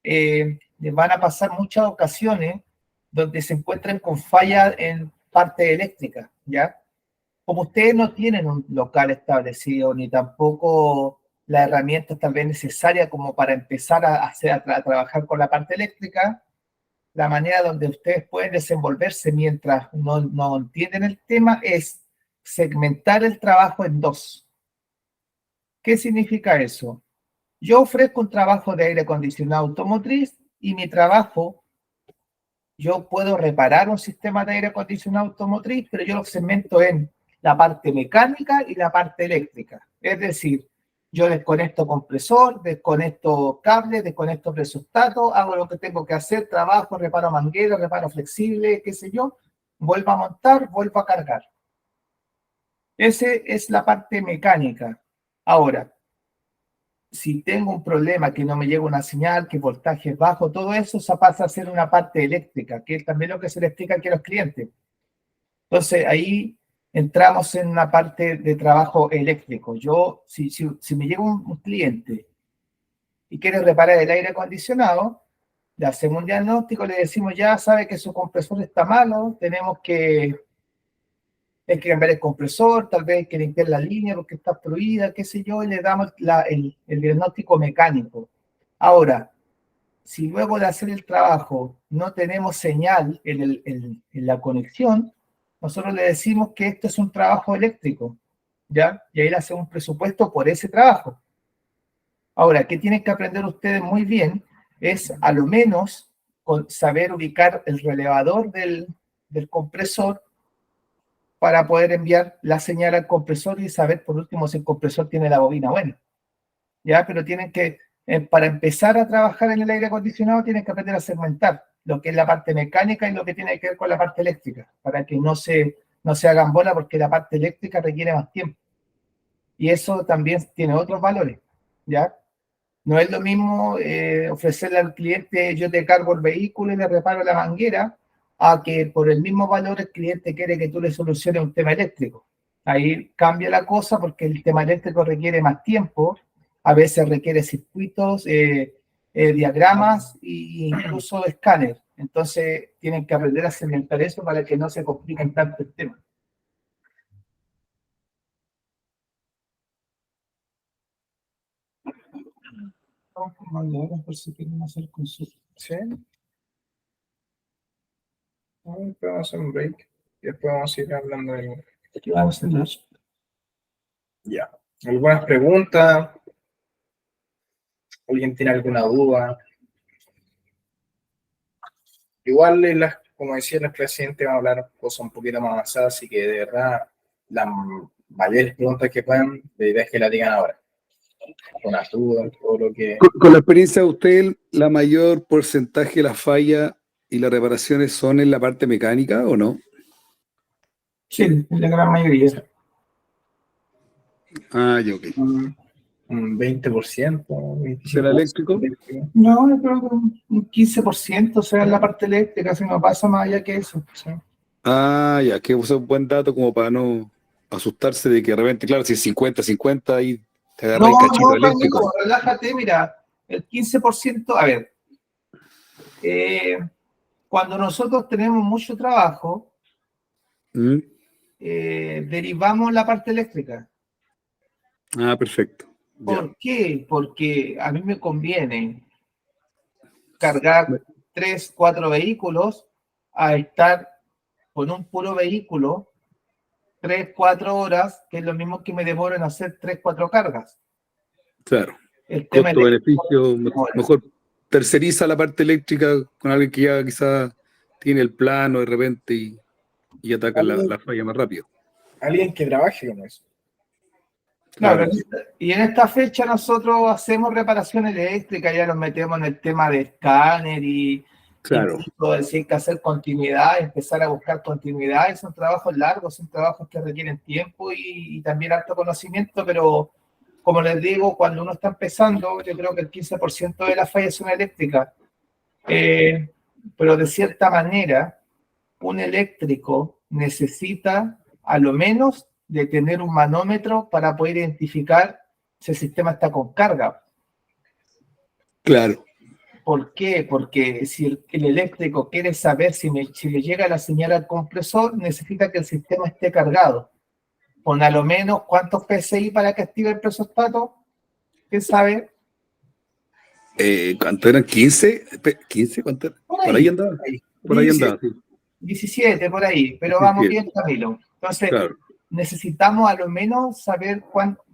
les van a pasar muchas ocasiones donde se encuentren con fallas en parte eléctrica, ¿ya? Como ustedes no tienen un local establecido, ni tampoco las herramientas tal vez necesarias como para empezar a trabajar con la parte eléctrica, la manera donde ustedes pueden desenvolverse mientras no entienden el tema es segmentar el trabajo en dos. ¿Qué significa eso? Yo ofrezco un trabajo de aire acondicionado automotriz y mi trabajo, yo puedo reparar un sistema de aire acondicionado automotriz, pero yo lo segmento en la parte mecánica y la parte eléctrica. Es decir, yo desconecto compresor, desconecto cable, desconecto presostato, hago lo que tengo que hacer, trabajo, reparo manguera, reparo flexible, qué sé yo, vuelvo a montar, vuelvo a cargar. Esa es la parte mecánica. Ahora, si tengo un problema que no me llega una señal, que voltaje es bajo, todo eso se pasa a ser una parte eléctrica, que es también lo que se le explica aquí a los clientes. Entonces, ahí entramos en una parte de trabajo eléctrico. Yo, si me llega un cliente y quiere reparar el aire acondicionado, le hacemos un diagnóstico, le decimos ya sabe que su compresor está malo, hay que cambiar el compresor, tal vez hay que limpiar la línea porque está obstruida, qué sé yo, y le damos el diagnóstico mecánico. Ahora, si luego de hacer el trabajo no tenemos señal en la conexión, nosotros le decimos que esto es un trabajo eléctrico, ¿ya? Y ahí le hacemos un presupuesto por ese trabajo. Ahora, ¿qué tienen que aprender ustedes muy bien? Es a lo menos saber ubicar el relevador del compresor para poder enviar la señal al compresor y saber por último si el compresor tiene la bobina buena. ¿Ya? Pero tienen que, para empezar a trabajar en el aire acondicionado, tienen que aprender a segmentar lo que es la parte mecánica y lo que tiene que ver con la parte eléctrica, para que no se hagan bola porque la parte eléctrica requiere más tiempo. Y eso también tiene otros valores, ¿ya? No es lo mismo ofrecerle al cliente, yo te cargo el vehículo y le reparo la manguera, a que por el mismo valor el cliente quiere que tú le soluciones un tema eléctrico. Ahí cambia la cosa porque el tema eléctrico requiere más tiempo, a veces requiere circuitos, diagramas e incluso escáner. Entonces tienen que aprender a segmentar eso para que no se compliquen tanto el tema. Por si quieren hacer consulta. ¿Sí? Podemos hacer un break y después vamos a ir hablando de... Aquí vamos a hacer. Ya. ¿Algunas preguntas? ¿Alguien tiene alguna duda? Igual, como decía el presidente, va a hablar cosas un poquito más avanzadas, así que de verdad, las mayores preguntas que puedan, la idea es que la digan ahora. con ayuda, todo lo que... Con la experiencia de usted, ¿la mayor porcentaje de las fallas y las reparaciones son en la parte mecánica o no? Sí, en la gran mayoría. Ah, ya, ok. Un 20%, ¿Será 25%. eléctrico? No, yo creo que un 15%, o sea, en la parte eléctrica, si no pasa más allá que eso. Sí. Ah, ya, que es un buen dato como para no asustarse de que de repente, claro, si es 50-50 ahí te agarra No, el cachito no, eléctrico. Camilo, relájate, mira, el 15%, a ver, cuando nosotros tenemos mucho trabajo, ¿Mm? derivamos la parte eléctrica. Ah, perfecto. Ya. ¿Por qué? Porque a mí me conviene cargar 3, 4 vehículos a estar con un puro vehículo 3, 4 horas, que es lo mismo que me demoro en hacer 3, 4 cargas. Claro. El tema Costo-beneficio, eléctrico, mejor terceriza la parte eléctrica con alguien que ya quizá tiene el plano de repente y ataca la falla más rápido. Alguien que trabaje con eso. claro, Claro, y en esta fecha nosotros hacemos reparación eléctrica, ya nos metemos en el tema de escáner y claro. incluso si hay que hacer continuidad, empezar a buscar continuidad, son trabajos largos, son trabajos que requieren tiempo y también alto conocimiento, pero como les digo, cuando uno está empezando, yo creo que el 15% de las fallas son eléctricas, pero de cierta manera, un eléctrico necesita a lo menos de tener un manómetro para poder identificar si el sistema está con carga. Claro. ¿Por qué? Porque si el eléctrico quiere saber si le llega la señal al compresor, necesita que el sistema esté cargado. Con a lo menos cuántos PSI para que active el presostato, ¿quién sabe? ¿Cuánto eran? ¿15? ¿15? ¿Cuánto era? Por ahí andaba. Por ahí 17, andaba, sí. 17 por ahí, pero vamos bien, Camilo. Entonces, Claro. necesitamos a lo menos saber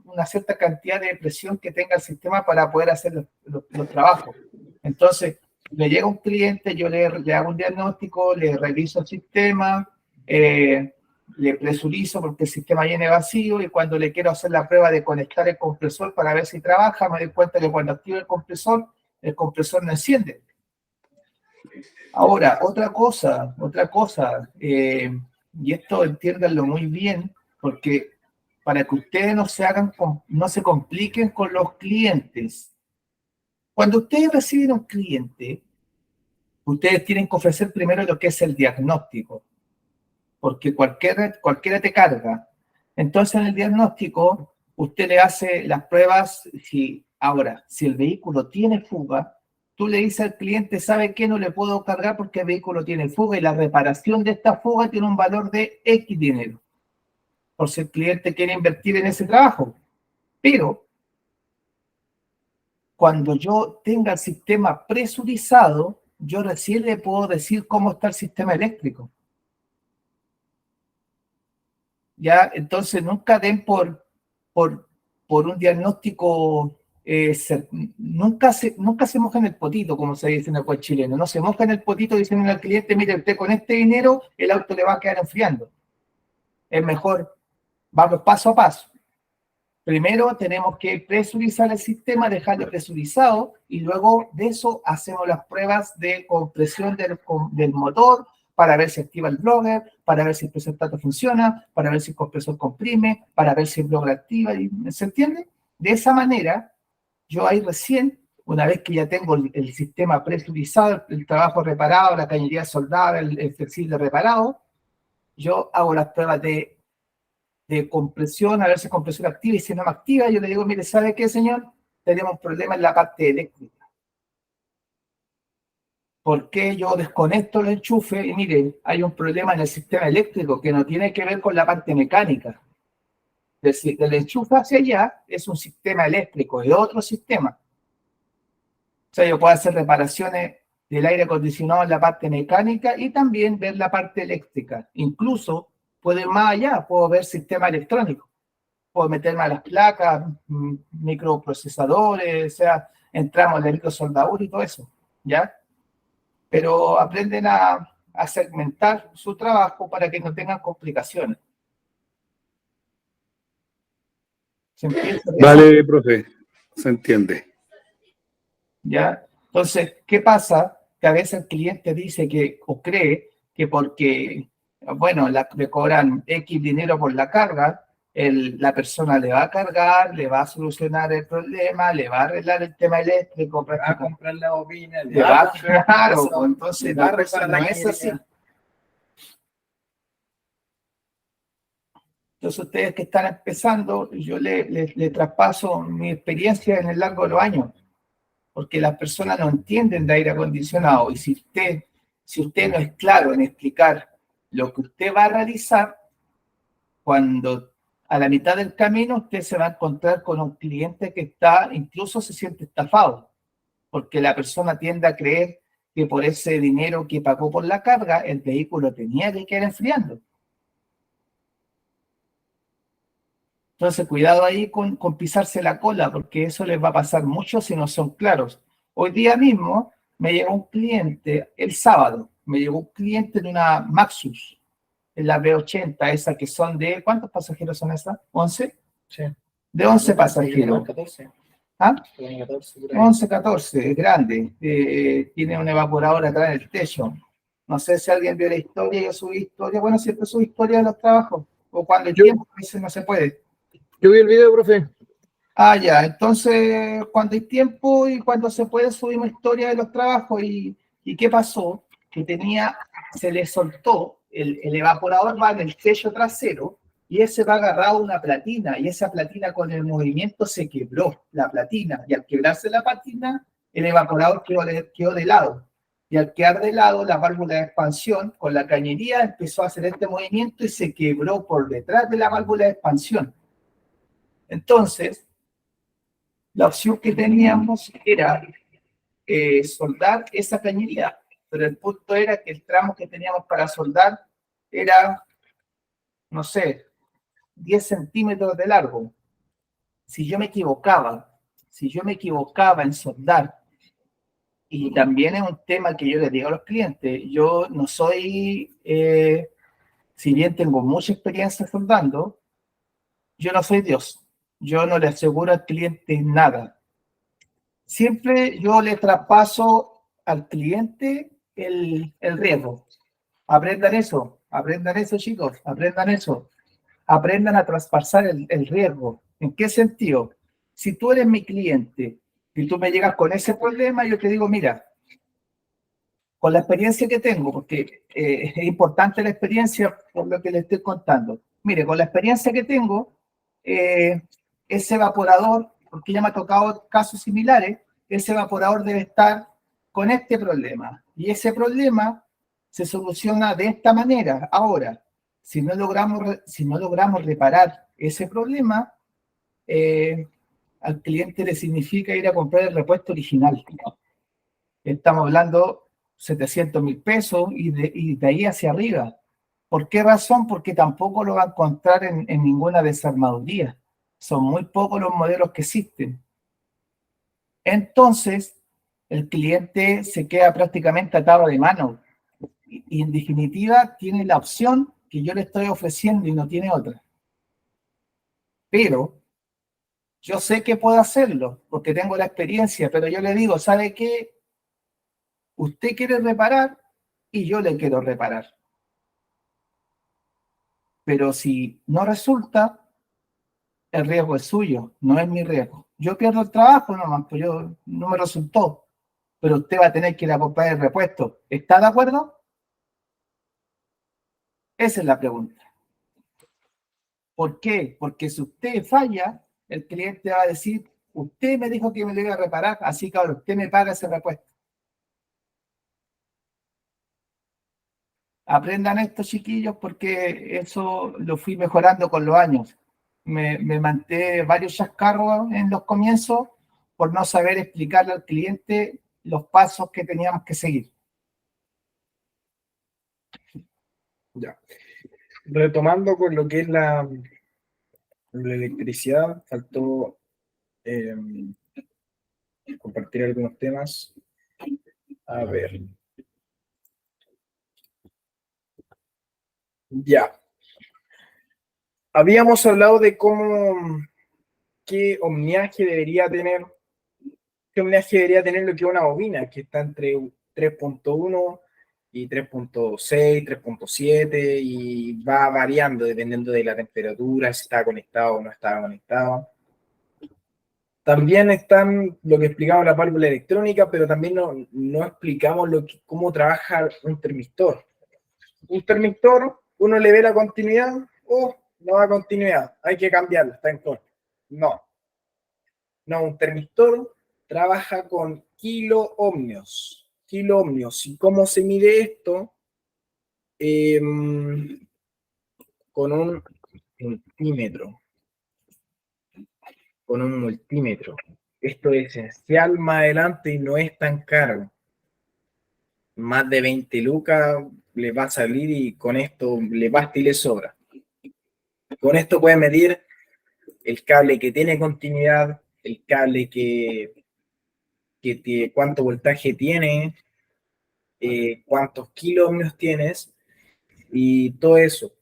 una cierta cantidad de presión que tenga el sistema para poder hacer los trabajos. Entonces, me llega un cliente, yo le hago un diagnóstico, le reviso el sistema, le presurizo porque el sistema viene vacío y cuando le quiero hacer la prueba de conectar el compresor para ver si trabaja, me doy cuenta que cuando activo el compresor no enciende. Ahora, otra cosa, y esto entiéndanlo muy bien, porque para que ustedes no se compliquen con los clientes. Cuando ustedes reciben un cliente, ustedes tienen que ofrecer primero lo que es el diagnóstico, porque cualquiera te carga. Entonces, en el diagnóstico, usted le hace las pruebas. Si el vehículo tiene fuga, tú le dices al cliente, ¿sabe qué? No le puedo cargar porque el vehículo tiene fuga y la reparación de esta fuga tiene un valor de X dinero, por si el cliente quiere invertir en ese trabajo. Pero cuando yo tenga el sistema presurizado, yo recién le puedo decir cómo está el sistema eléctrico. ¿Ya? Entonces, nunca den por un diagnóstico, nunca se moja en el potito, como se dice en el cual chileno, no se moja en el potito diciendo al cliente, mire, usted con este dinero el auto le va a quedar enfriando. Es mejor, vamos paso a paso. Primero tenemos que presurizar el sistema, dejarlo presurizado y luego de eso hacemos las pruebas de compresión del motor para ver si activa el blower, para ver si el presostato funciona, para ver si el compresor comprime, para ver si el blower activa. ¿Se entiende? De esa manera, yo ahí recién, una vez que ya tengo el sistema presurizado, el trabajo reparado, la cañería soldada, el flexible reparado, yo hago las pruebas de compresión, a ver si es compresión activa, y si no me activa, yo le digo, mire, ¿sabe qué, señor? Tenemos un problema en la parte eléctrica. ¿Por qué yo desconecto el enchufe? Y mire, hay un problema en el sistema eléctrico que no tiene que ver con la parte mecánica. Del enchufe hacia allá es un sistema eléctrico, de otro sistema. O sea, yo puedo hacer reparaciones del aire acondicionado en la parte mecánica y también ver la parte eléctrica. Incluso puedo ir más allá, puedo ver sistema electrónico. Puedo meterme a las placas, microprocesadores, o sea, entramos en microsoldadura y todo eso, ¿ya? Pero aprenden a segmentar su trabajo para que no tengan complicaciones. ¿Se empieza? Vale, profe. se entiende. ¿Ya? Entonces, ¿qué pasa? Que a veces el cliente dice que, o cree que porque, bueno, le cobran X dinero por la carga, la persona le va a cargar, le va a solucionar el problema, le va a arreglar el tema eléctrico, Va a comprar la bobina, le va a, poner claro, eso, entonces le va a la cosa reparar no la es así. cañería. Entonces, ustedes que están empezando, yo le traspaso mi experiencia en el largo de los años, porque las personas no entienden de aire acondicionado. Y si usted no es claro en explicar lo que usted va a realizar, cuando a la mitad del camino usted se va a encontrar con un cliente que incluso se siente estafado, porque la persona tiende a creer que por ese dinero que pagó por la carga, el vehículo tenía que quedar enfriando. Entonces, cuidado ahí con pisarse la cola, porque eso les va a pasar mucho si no son claros. Hoy día mismo me llegó un cliente, el sábado, me llegó un cliente de una Maxus, en la B80, esa que son de, ¿cuántos pasajeros son esas? ¿11? Sí. De 11 pasajeros. 14. ¿Ah? 14, por ahí. 11, 14, es grande. Tiene un evaporador atrás en el techo. No sé si alguien vio la historia, yo subí historia. Bueno, siempre subí historia de los trabajos. O cuando el tiempo, a veces no se puede. Yo vi el video, profe. Ah, ya. Entonces, cuando hay tiempo y cuando se puede, subimos historia de los trabajos. ¿Y qué pasó? Que se le soltó, el evaporador va en el techo trasero y ese va agarrado a una platina y esa platina con el movimiento se quebró, la platina. Y al quebrarse la platina, el evaporador quedó de lado. Y al quedar de lado, la válvula de expansión con la cañería empezó a hacer este movimiento y se quebró por detrás de la válvula de expansión. Entonces, la opción que teníamos era soldar esa cañería, pero el punto era que el tramo que teníamos para soldar era, no sé, 10 centímetros de largo. Si yo me equivocaba en soldar, y también es un tema que yo les digo a los clientes, yo no soy, si bien tengo mucha experiencia soldando, yo no soy Dios. Yo no le aseguro al cliente nada. Siempre yo le traspaso al cliente el riesgo. Aprendan eso, chicos, aprendan eso. Aprendan a traspasar el riesgo. ¿En qué sentido? Si tú eres mi cliente y tú me llegas con ese problema, yo te digo, mira, con la experiencia que tengo, porque es importante la experiencia por lo que le estoy contando. Mire, con la experiencia que tengo, ese evaporador, porque ya me ha tocado casos similares, ese evaporador debe estar con este problema. Y ese problema se soluciona de esta manera. Ahora, si no logramos reparar ese problema, al cliente le significa ir a comprar el repuesto original. Estamos hablando 700.000 pesos y de ahí hacia arriba. ¿Por qué razón? Porque tampoco lo va a encontrar en ninguna desarmaduría. Son muy pocos los modelos que existen. Entonces, el cliente se queda prácticamente atado de mano. Y en definitiva, tiene la opción que yo le estoy ofreciendo y no tiene otra. Pero yo sé que puedo hacerlo porque tengo la experiencia, pero yo le digo, ¿sabe qué? Usted quiere reparar y yo le quiero reparar. Pero si no resulta, el riesgo es suyo, no es mi riesgo. Yo pierdo el trabajo nomás, pues yo no me resultó. Pero usted va a tener que ir a comprar el repuesto. ¿Está de acuerdo? Esa es la pregunta. ¿Por qué? Porque si usted falla, el cliente va a decir, usted me dijo que me lo iba a reparar, así que ahora usted me paga ese repuesto. Aprendan esto, chiquillos, porque eso lo fui mejorando con los años. Me manté varios chascarros en los comienzos por no saber explicarle al cliente los pasos que teníamos que seguir. Ya. Retomando con lo que es la electricidad, faltó compartir algunos temas. A ver. Ya. Habíamos hablado de cómo qué ohmiaje debería tener, lo que una bobina, que está entre 3.1 y 3.6, 3.7 y va variando dependiendo de la temperatura, si está conectado o no está conectado. También están lo que explicamos la válvula electrónica, pero también no explicamos cómo trabaja un termistor. Un termistor, uno le ve la continuidad, no da continuidad, hay que cambiarlo, está en contra. No, un termistor trabaja con kiloohmios. ¿Y cómo se mide esto? Con un multímetro. Esto es esencial más adelante y no es tan caro. Más de 20 lucas le va a salir y con esto le basta y le sobra. Con esto puede medir el cable que tiene continuidad, el cable cuánto voltaje tiene, cuántos kiloohmios tienes y todo eso.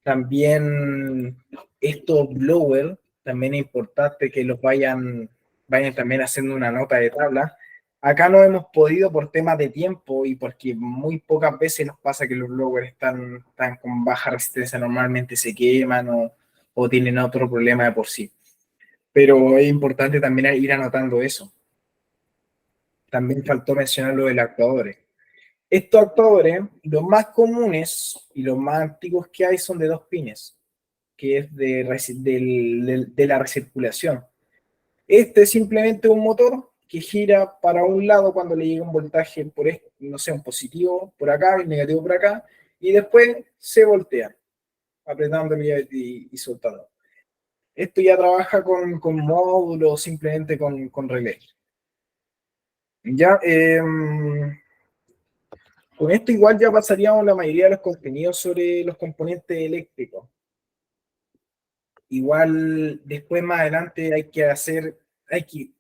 También estos blowers, también es importante que los vayan también haciendo una nota de tabla. Acá no hemos podido por temas de tiempo y porque muy pocas veces nos pasa que los blowers están con baja resistencia, normalmente se queman o tienen otro problema de por sí. Pero es importante también ir anotando eso. También faltó mencionar lo de los actuadores. Estos actuadores, los más comunes y los más antiguos que hay son de 2 pines, que es de la recirculación. Este es simplemente un motor que gira para un lado cuando le llega un voltaje por un positivo por acá, un negativo por acá, y después se voltea, apretándolo y soltando. Esto ya trabaja con módulos, simplemente con relé. Ya, con esto igual ya pasaríamos la mayoría de los contenidos sobre los componentes eléctricos. Igual después más adelante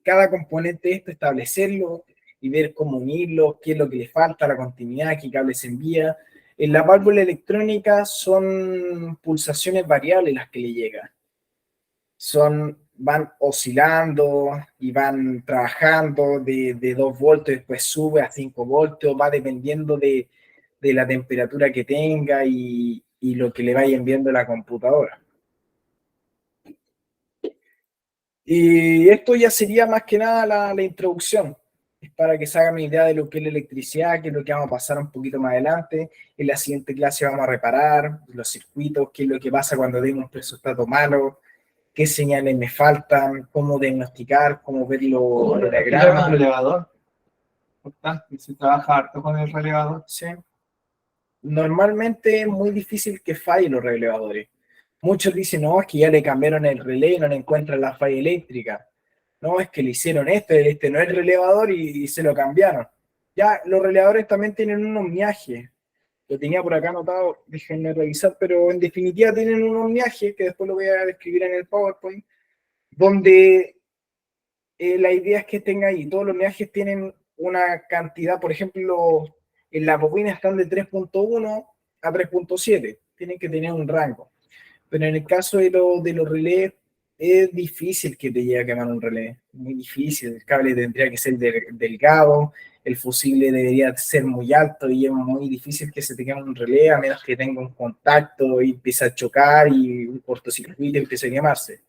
cada componente de esto establecerlo y ver cómo unirlo, qué es lo que le falta, la continuidad, qué cable se envía. En la válvula electrónica son pulsaciones variables las que le llegan. Van oscilando y van trabajando de 2 voltios, después sube a 5 voltios, va dependiendo de la temperatura que tenga y lo que le vaya enviando la computadora. Y esto ya sería más que nada la introducción. Es para que se hagan una idea de lo que es la electricidad, que es lo que vamos a pasar un poquito más adelante. En la siguiente clase vamos a reparar los circuitos, qué es lo que pasa cuando tengo un presostato malo, qué señales me faltan, cómo diagnosticar, cómo ver los diagramas. El relevador. Importante, se trabaja harto con el relevador. Sí. Normalmente es muy difícil que fallen los relevadores. Muchos dicen, no, es que ya le cambiaron el relé y no le encuentran la falla eléctrica. No, es que le hicieron este no es el relevador y se lo cambiaron. Ya, los relevadores también tienen un ohmiaje. Lo tenía por acá anotado, déjenme revisar, pero en definitiva tienen un ohmiaje, que después lo voy a describir en el PowerPoint, donde la idea es que tenga ahí, todos los ohmiajes tienen una cantidad, por ejemplo, en las bobinas están de 3.1 a 3.7, tienen que tener un rango. Pero en el caso de los relés, es difícil que te llegue a quemar un relé, muy difícil. El cable tendría que ser delgado, el fusible debería ser muy alto y es muy difícil que se te queme un relé a menos que tenga un contacto y empiece a chocar y un cortocircuito y empiece a quemarse.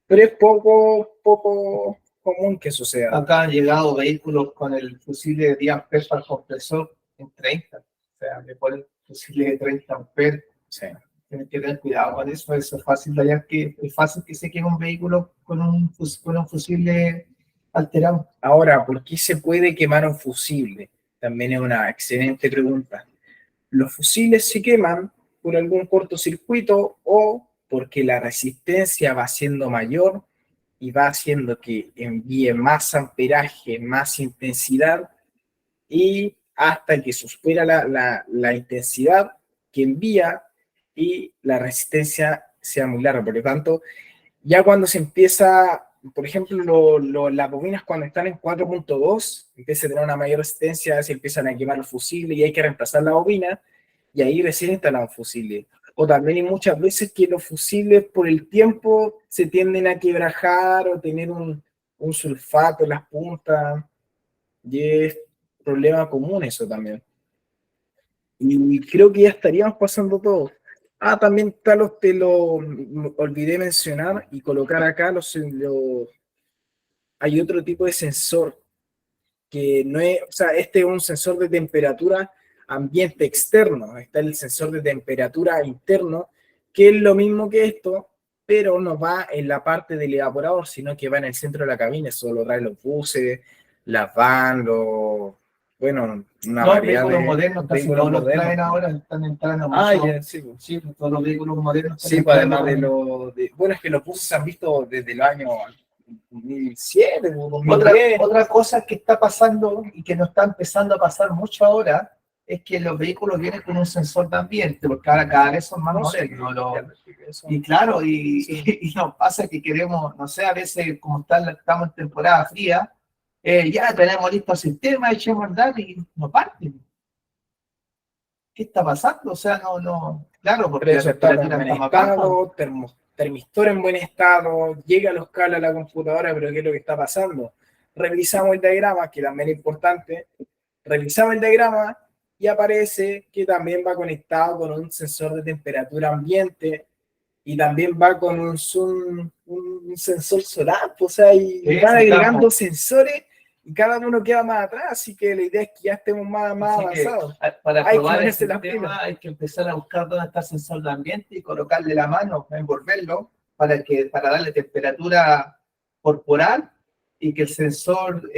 Pero es poco común que suceda. Acá han llegado vehículos con el fusible de 10 amperes al compresor en 30. O sea, le ponen fusible de 30 amperes. Sí. Tienen que tener cuidado con eso. Eso es fácil de hallar, es fácil que se queme un vehículo con un fusible alterado. Ahora, ¿por qué se puede quemar un fusible? También es una excelente pregunta. Los fusibles se queman por algún cortocircuito o porque la resistencia va siendo mayor y va haciendo que envíe más amperaje, más intensidad y hasta que supera la intensidad que envía y la resistencia sea muy larga. Por lo tanto, ya cuando se empieza, por ejemplo, las bobinas cuando están en 4.2, empieza a tener una mayor resistencia, se empiezan a quemar los fusibles y hay que reemplazar la bobina y ahí recién instalan un fusible. O también hay muchas veces que los fusibles por el tiempo se tienden a quebrajar o tener un sulfato en las puntas. Y es problema común eso también. Y creo que ya estaríamos pasando todo. Ah, también está te lo olvidé mencionar y colocar acá hay otro tipo de sensor que no es, o sea, este es un sensor de temperatura ambiente externo, está el sensor de temperatura interno, que es lo mismo que esto, pero no va en la parte del evaporador, sino que va en el centro de la cabina, eso lo traen los buses, las van, bueno, una Los variedad vehículos de modernos casi vehículos todos los modernos. traen ahora, están entrando Ah, mucho. ya, sí, pues. Sí, todos los vehículos modernos Sí, están pues entrando. además bueno, es que los buses se han visto desde el año 2007, Otra, 2010. otra cosa que está pasando y que no está empezando a pasar mucho ahora es que los vehículos vienen con un sensor de ambiente, porque ahora cada vez son más No sé, modernos. ya lo expliqué eso. Y claro, Sí. y nos pasa que queremos, no sé, a veces como estamos en temporada fría, ya tenemos listo el sistema, echemos a andar y no parten. ¿Qué está pasando? O sea, claro, porque la Preso está en temperatura buen está más baja. estado, termistor en buen estado, llega los cables a la computadora, pero ¿qué es lo que está pasando? Revisamos el diagrama, que también es importante, revisamos el diagrama y aparece que también va conectado con un sensor de temperatura ambiente y también va con un sensor solar, pues, o sea, y van agregando sensores y cada uno queda más atrás, así que la idea es que ya estemos más avanzados. Para Hay que probar el ponerse las sistema pilas. hay que empezar a buscar dónde está el sensor de ambiente y colocarle la mano, envolverlo, para darle temperatura corporal y que el sensor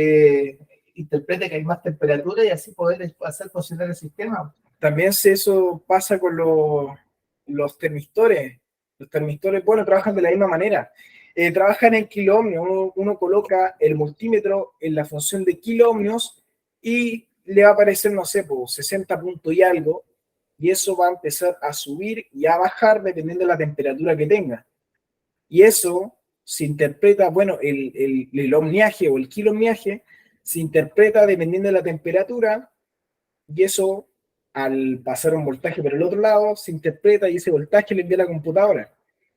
interprete que hay más temperatura y así poder hacer funcionar el sistema. También eso pasa con los termistores. Los termistores, bueno, trabajan de la misma manera. Trabajan en kiloohmios. Uno coloca el multímetro en la función de kiloohmios y le va a aparecer, no sé, pues 60 puntos y algo. Y eso va a empezar a subir y a bajar dependiendo de la temperatura que tenga. Y eso se interpreta, bueno, el ohmiaje o el kiloohmiaje se interpreta dependiendo de la temperatura y eso, al pasar un voltaje por el otro lado, se interpreta y ese voltaje le envía a la computadora.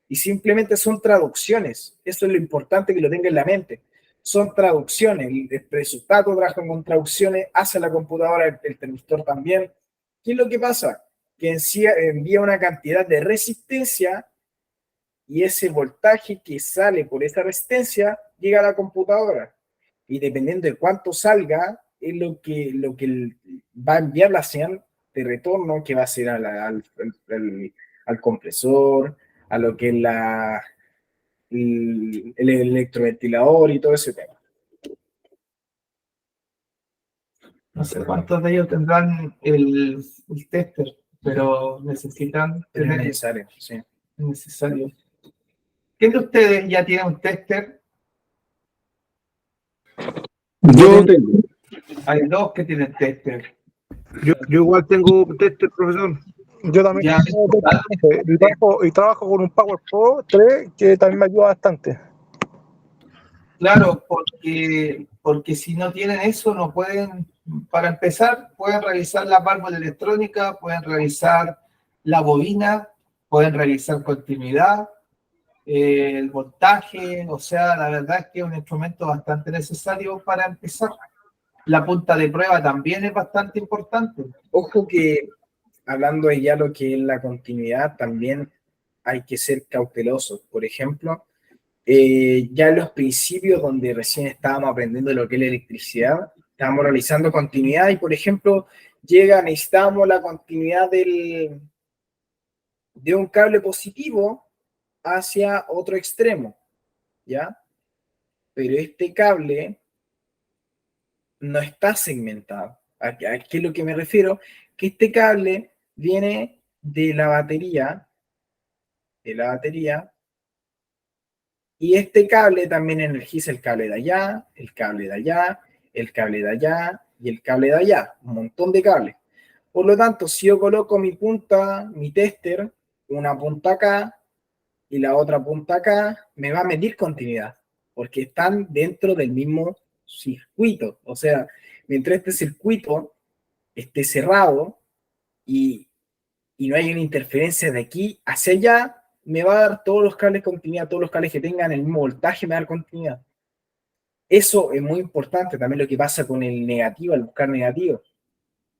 Y simplemente son traducciones. Eso es lo importante que lo tenga en la mente. Son traducciones. El resultado trabaja con traducciones, hace la computadora, el termistor también. ¿Qué es lo que pasa? Que envía una cantidad de resistencia y ese voltaje que sale por esa resistencia llega a la computadora. Y dependiendo de cuánto salga, es lo que va a enviar la señal de retorno que va a ser al compresor, a lo que es el electroventilador y todo ese tema. No sé cuántos de ellos tendrán el tester, pero necesitan Es tener necesario, sí. necesario. ¿Quién de ustedes ya tiene un tester? Yo tengo. Hay dos que tienen tester. Yo igual tengo tester, profesor. Yo también Ya, y trabajo con un Power Pro 3 que también me ayuda bastante. claro, porque si no tienen eso, no pueden, para empezar, pueden revisar la válvula electrónica, pueden revisar la bobina, pueden revisar continuidad, el voltaje, o sea, la verdad es que es un instrumento bastante necesario para empezar. La punta de prueba también es bastante importante. Ojo que hablando de ya lo que es la continuidad, también hay que ser cautelosos. Por ejemplo, ya en los principios donde recién estábamos aprendiendo lo que es la electricidad, estábamos realizando continuidad y, por ejemplo, necesitamos la continuidad de un cable positivo hacia otro extremo, ¿ya? Pero este cable no está segmentado. ¿A qué es lo que me refiero? Que este cable viene de la batería, y este cable también energiza el cable de allá, el cable de allá, el cable de allá y el cable de allá, un montón de cables. Por lo tanto, si yo coloco mi tester, una punta acá y la otra punta acá, me va a medir continuidad, porque están dentro del mismo circuito. O sea, mientras este circuito esté cerrado y y no hay una interferencia de aquí hacia allá, me va a dar todos los cables continuidad, todos los cables que tengan el mismo voltaje me va a dar continuidad. Eso es muy importante, también lo que pasa con el negativo, al buscar negativo.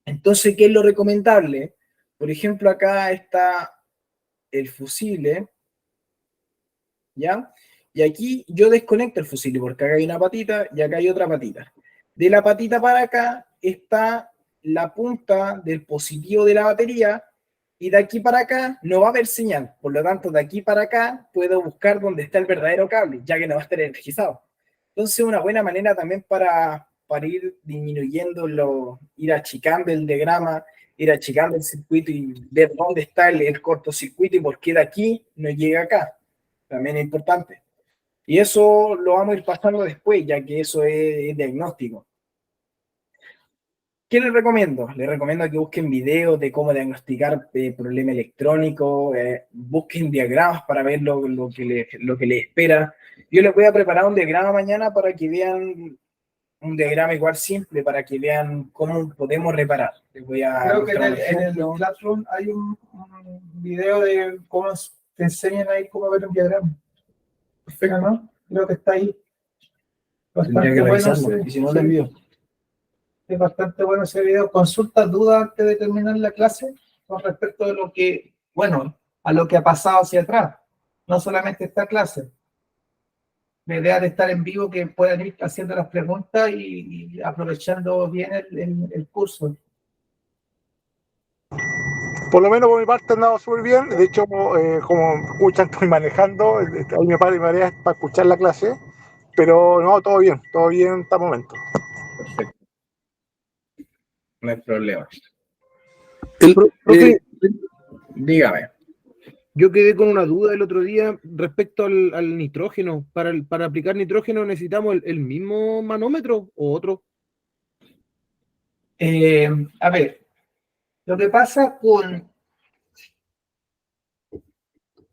Entonces, ¿qué es lo recomendable? Por ejemplo, acá está el fusible, ¿ya? Y aquí yo desconecto el fusible porque acá hay una patita y acá hay otra patita. De la patita para acá está la punta del positivo de la batería y de aquí para acá no va a haber señal. Por lo tanto, de aquí para acá puedo buscar dónde está el verdadero cable, ya que no va a estar energizado. Entonces, una buena manera también para ir disminuyendo, ir achicando el diagrama, ir achicando el circuito y ver dónde está el cortocircuito y por qué de aquí no llega acá. También es importante. Y eso lo vamos a ir pasando después, ya que eso es diagnóstico. ¿Qué les recomiendo? Les recomiendo que busquen videos de cómo diagnosticar problema electrónico, busquen diagramas para ver lo que les espera. Yo les voy a preparar un diagrama mañana para que vean un diagrama igual simple, para que vean cómo podemos reparar. Les voy a Creo que mostrar un en el ejemplo. Classroom hay un video de cómo te enseñan ahí cómo ver un diagrama. Perfecto, ¿no? Creo que está ahí. Tendría que revisarlo, y si no lo envío. Es bastante bueno ese video. Consulta dudas antes de terminar la clase con respecto a lo que, bueno, a lo que ha pasado hacia atrás. No solamente esta clase. La idea de estar en vivo, que puedan ir haciendo las preguntas y aprovechando bien el curso. Por lo menos por mi parte he andado súper bien. De hecho, como escuchan, estoy manejando. Ahí me paro y me haré para escuchar la clase. Pero no, todo bien hasta el momento. Perfecto. No hay problema. Profe, Dígame. yo quedé con una duda el otro día respecto al nitrógeno. Para aplicar nitrógeno necesitamos el mismo manómetro o otro. A ver, lo que pasa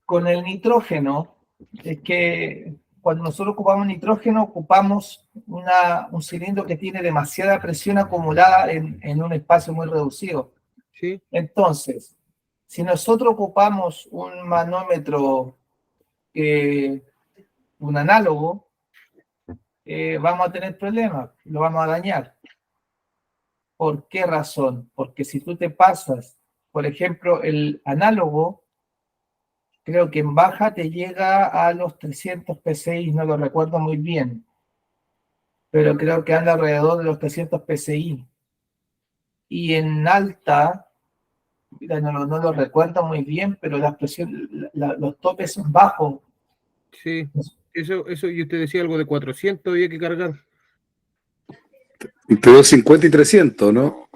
con el nitrógeno es que cuando nosotros ocupamos nitrógeno, ocupamos un cilindro que tiene demasiada presión acumulada en un espacio muy reducido. Sí. Entonces, si nosotros ocupamos un manómetro, un análogo, vamos a tener problemas, lo vamos a dañar. ¿Por qué razón? Porque si tú te pasas, por ejemplo, el análogo, creo que en baja te llega a los 300 PSI, no lo recuerdo muy bien, pero creo que anda alrededor de los 300 PSI. Y en alta, mira, no lo recuerdo muy bien, pero los topes son bajos. Sí, eso, y usted decía algo de 400 había que cargar. Entre 250 y 300, ¿no?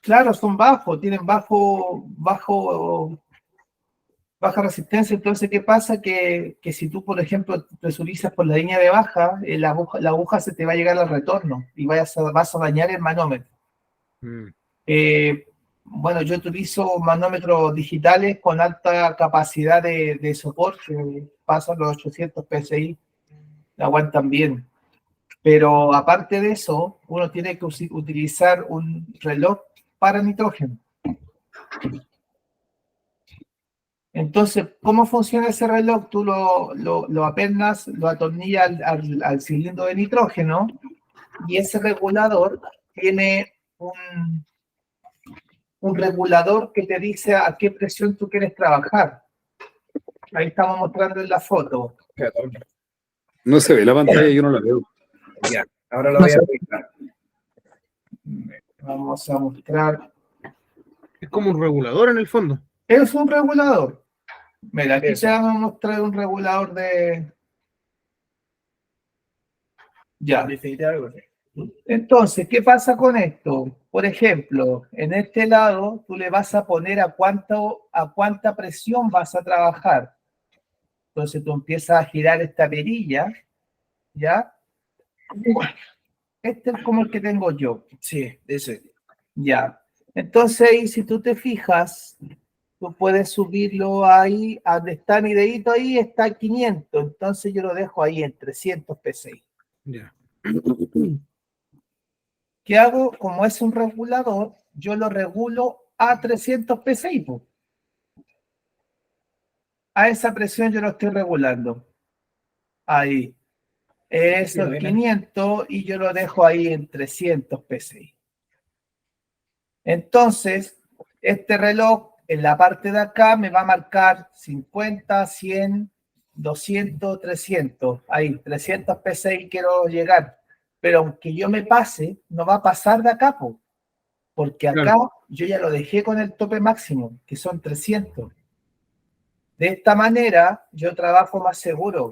Claro, son bajos, tienen baja resistencia. Entonces, ¿qué pasa? Que si tú, por ejemplo, presurizas por la línea de baja, la aguja se te va a llegar al retorno y vas a dañar el manómetro. Bueno, yo utilizo manómetros digitales con alta capacidad de soporte, pasan los 800 PSI, aguantan bien. Pero aparte de eso, uno tiene que utilizar un reloj para nitrógeno. Entonces, ¿cómo funciona ese reloj? Tú lo apenas, lo atornillas al cilindro de nitrógeno y ese regulador tiene un regulador que te dice a qué presión tú quieres trabajar. Ahí estamos mostrando en la foto. No se ve la pantalla, yo no la veo. Ya, ahora lo voy a explicar. Vamos a mostrar. Es como un regulador en el fondo. Es un regulador. Mira, aquí Eso. te vamos a mostrar un regulador de... Ya. Entonces, ¿qué pasa con esto? Por ejemplo, en este lado, tú le vas a poner a cuánta presión vas a trabajar. Entonces, tú empiezas a girar esta perilla, ¿ya? Este es como el que tengo yo. Sí, ese. Ya. Entonces, ahí, si tú te fijas, tú puedes subirlo ahí, a donde está mi dedito ahí, está 500. Entonces, yo lo dejo ahí en 300 PSI. Ya. ¿Qué hago? Como es un regulador, yo lo regulo a 300 PSI. A esa presión yo lo estoy regulando. Ahí. Eso es 500 y yo lo dejo ahí en 300 PSI. Entonces, este reloj en la parte de acá me va a marcar 50, 100, 200, 300. Ahí, 300 PSI quiero llegar. Pero aunque yo me pase, no va a pasar de acá, porque acá yo ya lo dejé con el tope máximo, que son 300. De esta manera, yo trabajo más seguro.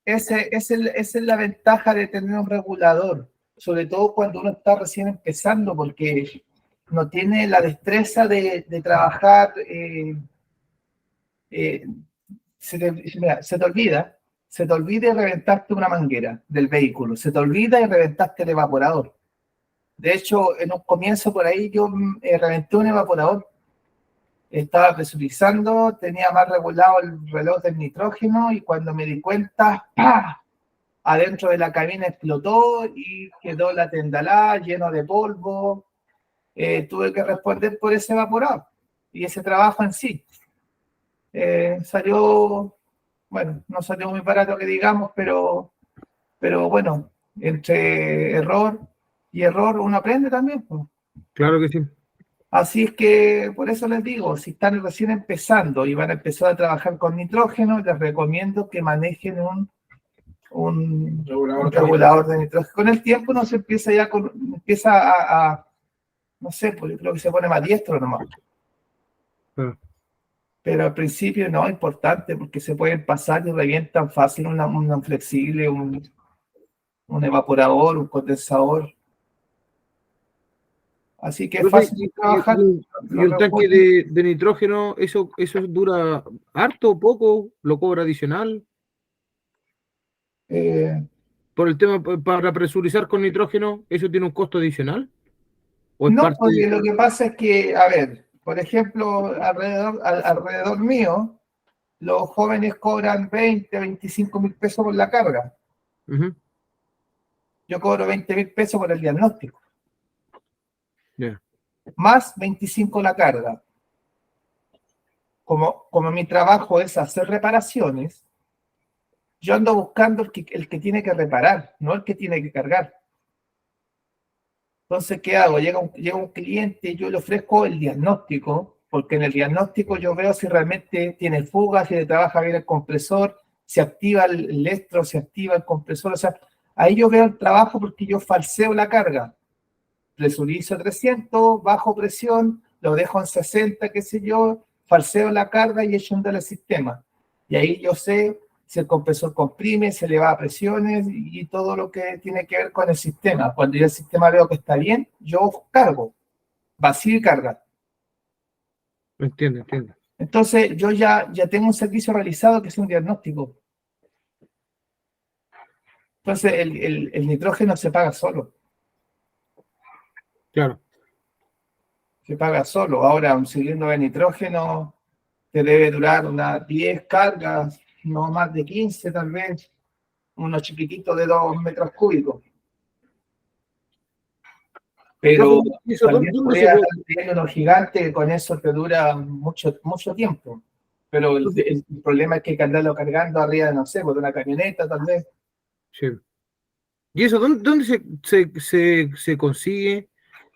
Esa es la ventaja de tener un regulador, sobre todo cuando uno está recién empezando, porque no tiene la destreza de trabajar. Se te olvida y reventaste una manguera del vehículo, se te olvida y reventaste el evaporador. De hecho, en un comienzo por ahí yo reventé un evaporador. Estaba presurizando, tenía más regulado el reloj del nitrógeno y cuando me di cuenta, ¡pah!, adentro de la cabina explotó y quedó la tendalá lleno de polvo. Tuve que responder por ese evaporador y ese trabajo en sí. Salió, bueno, no salió muy barato que digamos, pero bueno, entre error y error uno aprende también, pues. Claro que sí. Así es que por eso les digo, si están recién empezando y van a empezar a trabajar con nitrógeno, les recomiendo que manejen un regulador de nitrógeno. Con el tiempo uno se empieza ya no sé, pues yo creo que se pone más diestro nomás. Pero al principio no, es importante porque se pueden pasar y revientan fácil un flexible, un evaporador, un condensador. Así que es fácil trabajar. ¿Y un tanque de nitrógeno, eso dura harto o poco? ¿Lo cobra adicional? Por el tema, para presurizar con nitrógeno, ¿eso tiene un costo adicional? ¿O es No, parte porque lo que pasa es que, a ver, por ejemplo, alrededor mío, los jóvenes cobran 20, 25 mil pesos por la carga. Yo cobro 20 mil pesos por el diagnóstico. Más 25 la carga. Como mi trabajo es hacer reparaciones, yo ando buscando el que tiene que reparar, no el que tiene que cargar. Entonces, ¿qué hago? Llega un cliente, yo le ofrezco el diagnóstico, porque en el diagnóstico yo veo si realmente tiene fugas, si le trabaja bien el compresor, si activa el electro, si activa el compresor. O sea, ahí yo veo el trabajo porque yo falseo la carga. Presurizo 300, bajo presión, lo dejo en 60, qué sé yo, falseo la carga y echo andar el sistema. Y ahí yo sé si el compresor comprime, se le va a presiones y todo lo que tiene que ver con el sistema. Cuando yo el sistema veo que está bien, yo cargo, vacío y carga. Entiendo. Entonces yo ya tengo un servicio realizado que es un diagnóstico. Entonces el nitrógeno se paga solo. Claro. Se paga solo. Ahora un cilindro de nitrógeno te debe durar unas 10 cargas, no más de 15 tal vez, unos chiquititos de 2 metros cúbicos. Pero también podrías estar teniendo unos gigantes que con eso te dura mucho tiempo. Pero el problema es que hay que andarlo cargando arriba, no sé, por una camioneta tal vez. Sí. ¿Y eso dónde se consigue?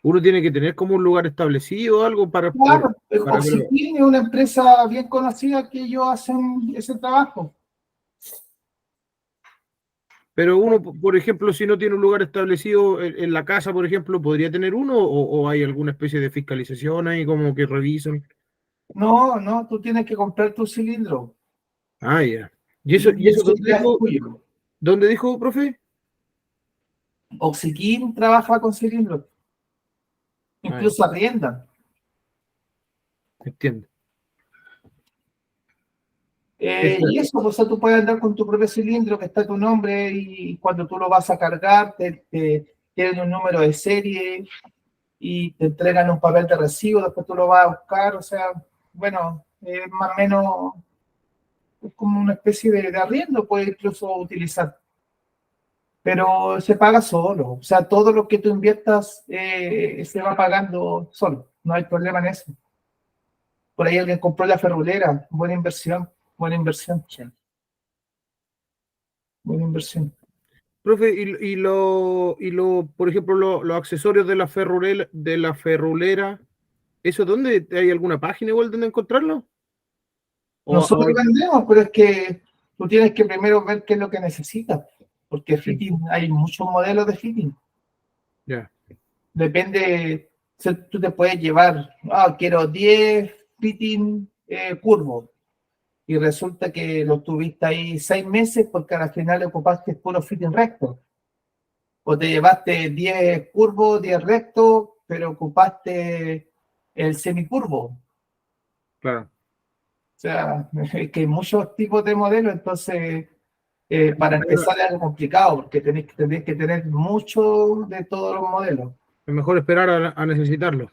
¿Uno tiene que tener como un lugar establecido o algo para... Claro, Oxykin es una empresa bien conocida que ellos hacen ese trabajo. Pero uno, por ejemplo, si no tiene un lugar establecido en la casa, por ejemplo, ¿podría tener uno o hay alguna especie de fiscalización ahí como que revisan? No, tú tienes que comprar tu cilindro. Ah, ya. ¿Y eso dónde dijo, profe? Oxykin trabaja con cilindros. Incluso arriendan. Entiendo. Y eso, pues tú puedes andar con tu propio cilindro que está tu nombre y cuando tú lo vas a cargar tienen un número de serie y te entregan un papel de recibo, después tú lo vas a buscar, o sea, bueno, más o menos es como una especie de arriendo, puedes incluso utilizar. Pero se paga solo, o sea, todo lo que tú inviertas se va pagando solo, no hay problema en eso. Por ahí alguien compró la ferrulera. Buena inversión, buena inversión. Buena inversión. Profe, por ejemplo, los accesorios de la ferrulera, ¿eso dónde? ¿Hay alguna página igual donde encontrarlo? Nosotros vendemos, pero es que tú tienes que primero ver qué es lo que necesitas, porque fitting, hay muchos modelos de fitting. Ya. Depende, tú te puedes llevar, quiero 10 fitting curvos, y resulta que lo tuviste ahí 6 meses porque al final ocupaste puro fitting recto. O te llevaste 10 curvos, 10 rectos, pero ocupaste el semicurvo. Claro. O sea, es que hay muchos tipos de modelos, entonces para empezar es algo complicado, porque tenés que tener mucho de todos los modelos. Es mejor esperar a necesitarlo.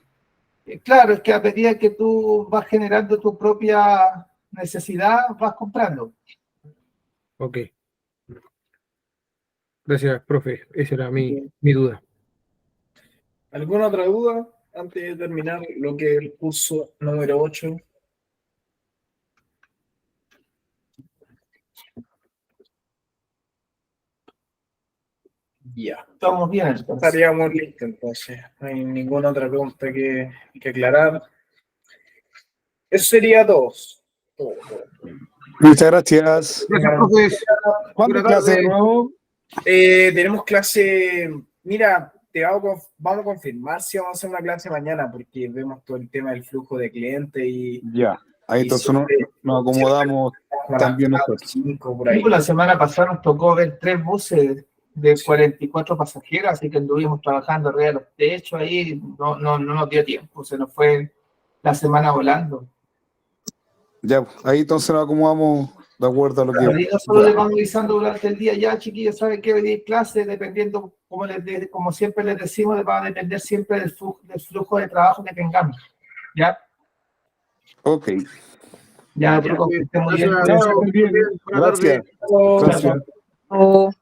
Claro, es que a medida que tú vas generando tu propia necesidad, vas comprando. Ok. Gracias, profe. Esa era mi duda. ¿Alguna otra duda antes de terminar lo que es el curso número 8? Ya. Estamos bien, entonces. Estaríamos listos, entonces. No hay ninguna otra pregunta que aclarar. Eso sería todo. Muchas gracias. Gracias, profe. ¿Cuándo clase de nuevo? Tenemos clase. Mira, vamos a confirmar si vamos a hacer una clase mañana, porque vemos todo el tema del flujo de clientes y. Ya, ahí entonces nos acomodamos también nosotros. 5 por ahí. La semana pasada nos tocó ver 3 buses de 44 pasajeros, así que anduvimos trabajando arriba de los techos ahí, no nos dio tiempo, se nos fue la semana volando. Ya, ahí entonces nos acomodamos de acuerdo a lo que... Ahí nosotros les vamos avisando durante el día, ya chiquillos, saben que venir clase, dependiendo, como siempre les decimos, va a depender siempre del flujo de trabajo que tengamos, ¿ya? Ok. Ya, que estén muy bien. Gracias. Buenas tardes. Gracias. Gracias. Oh.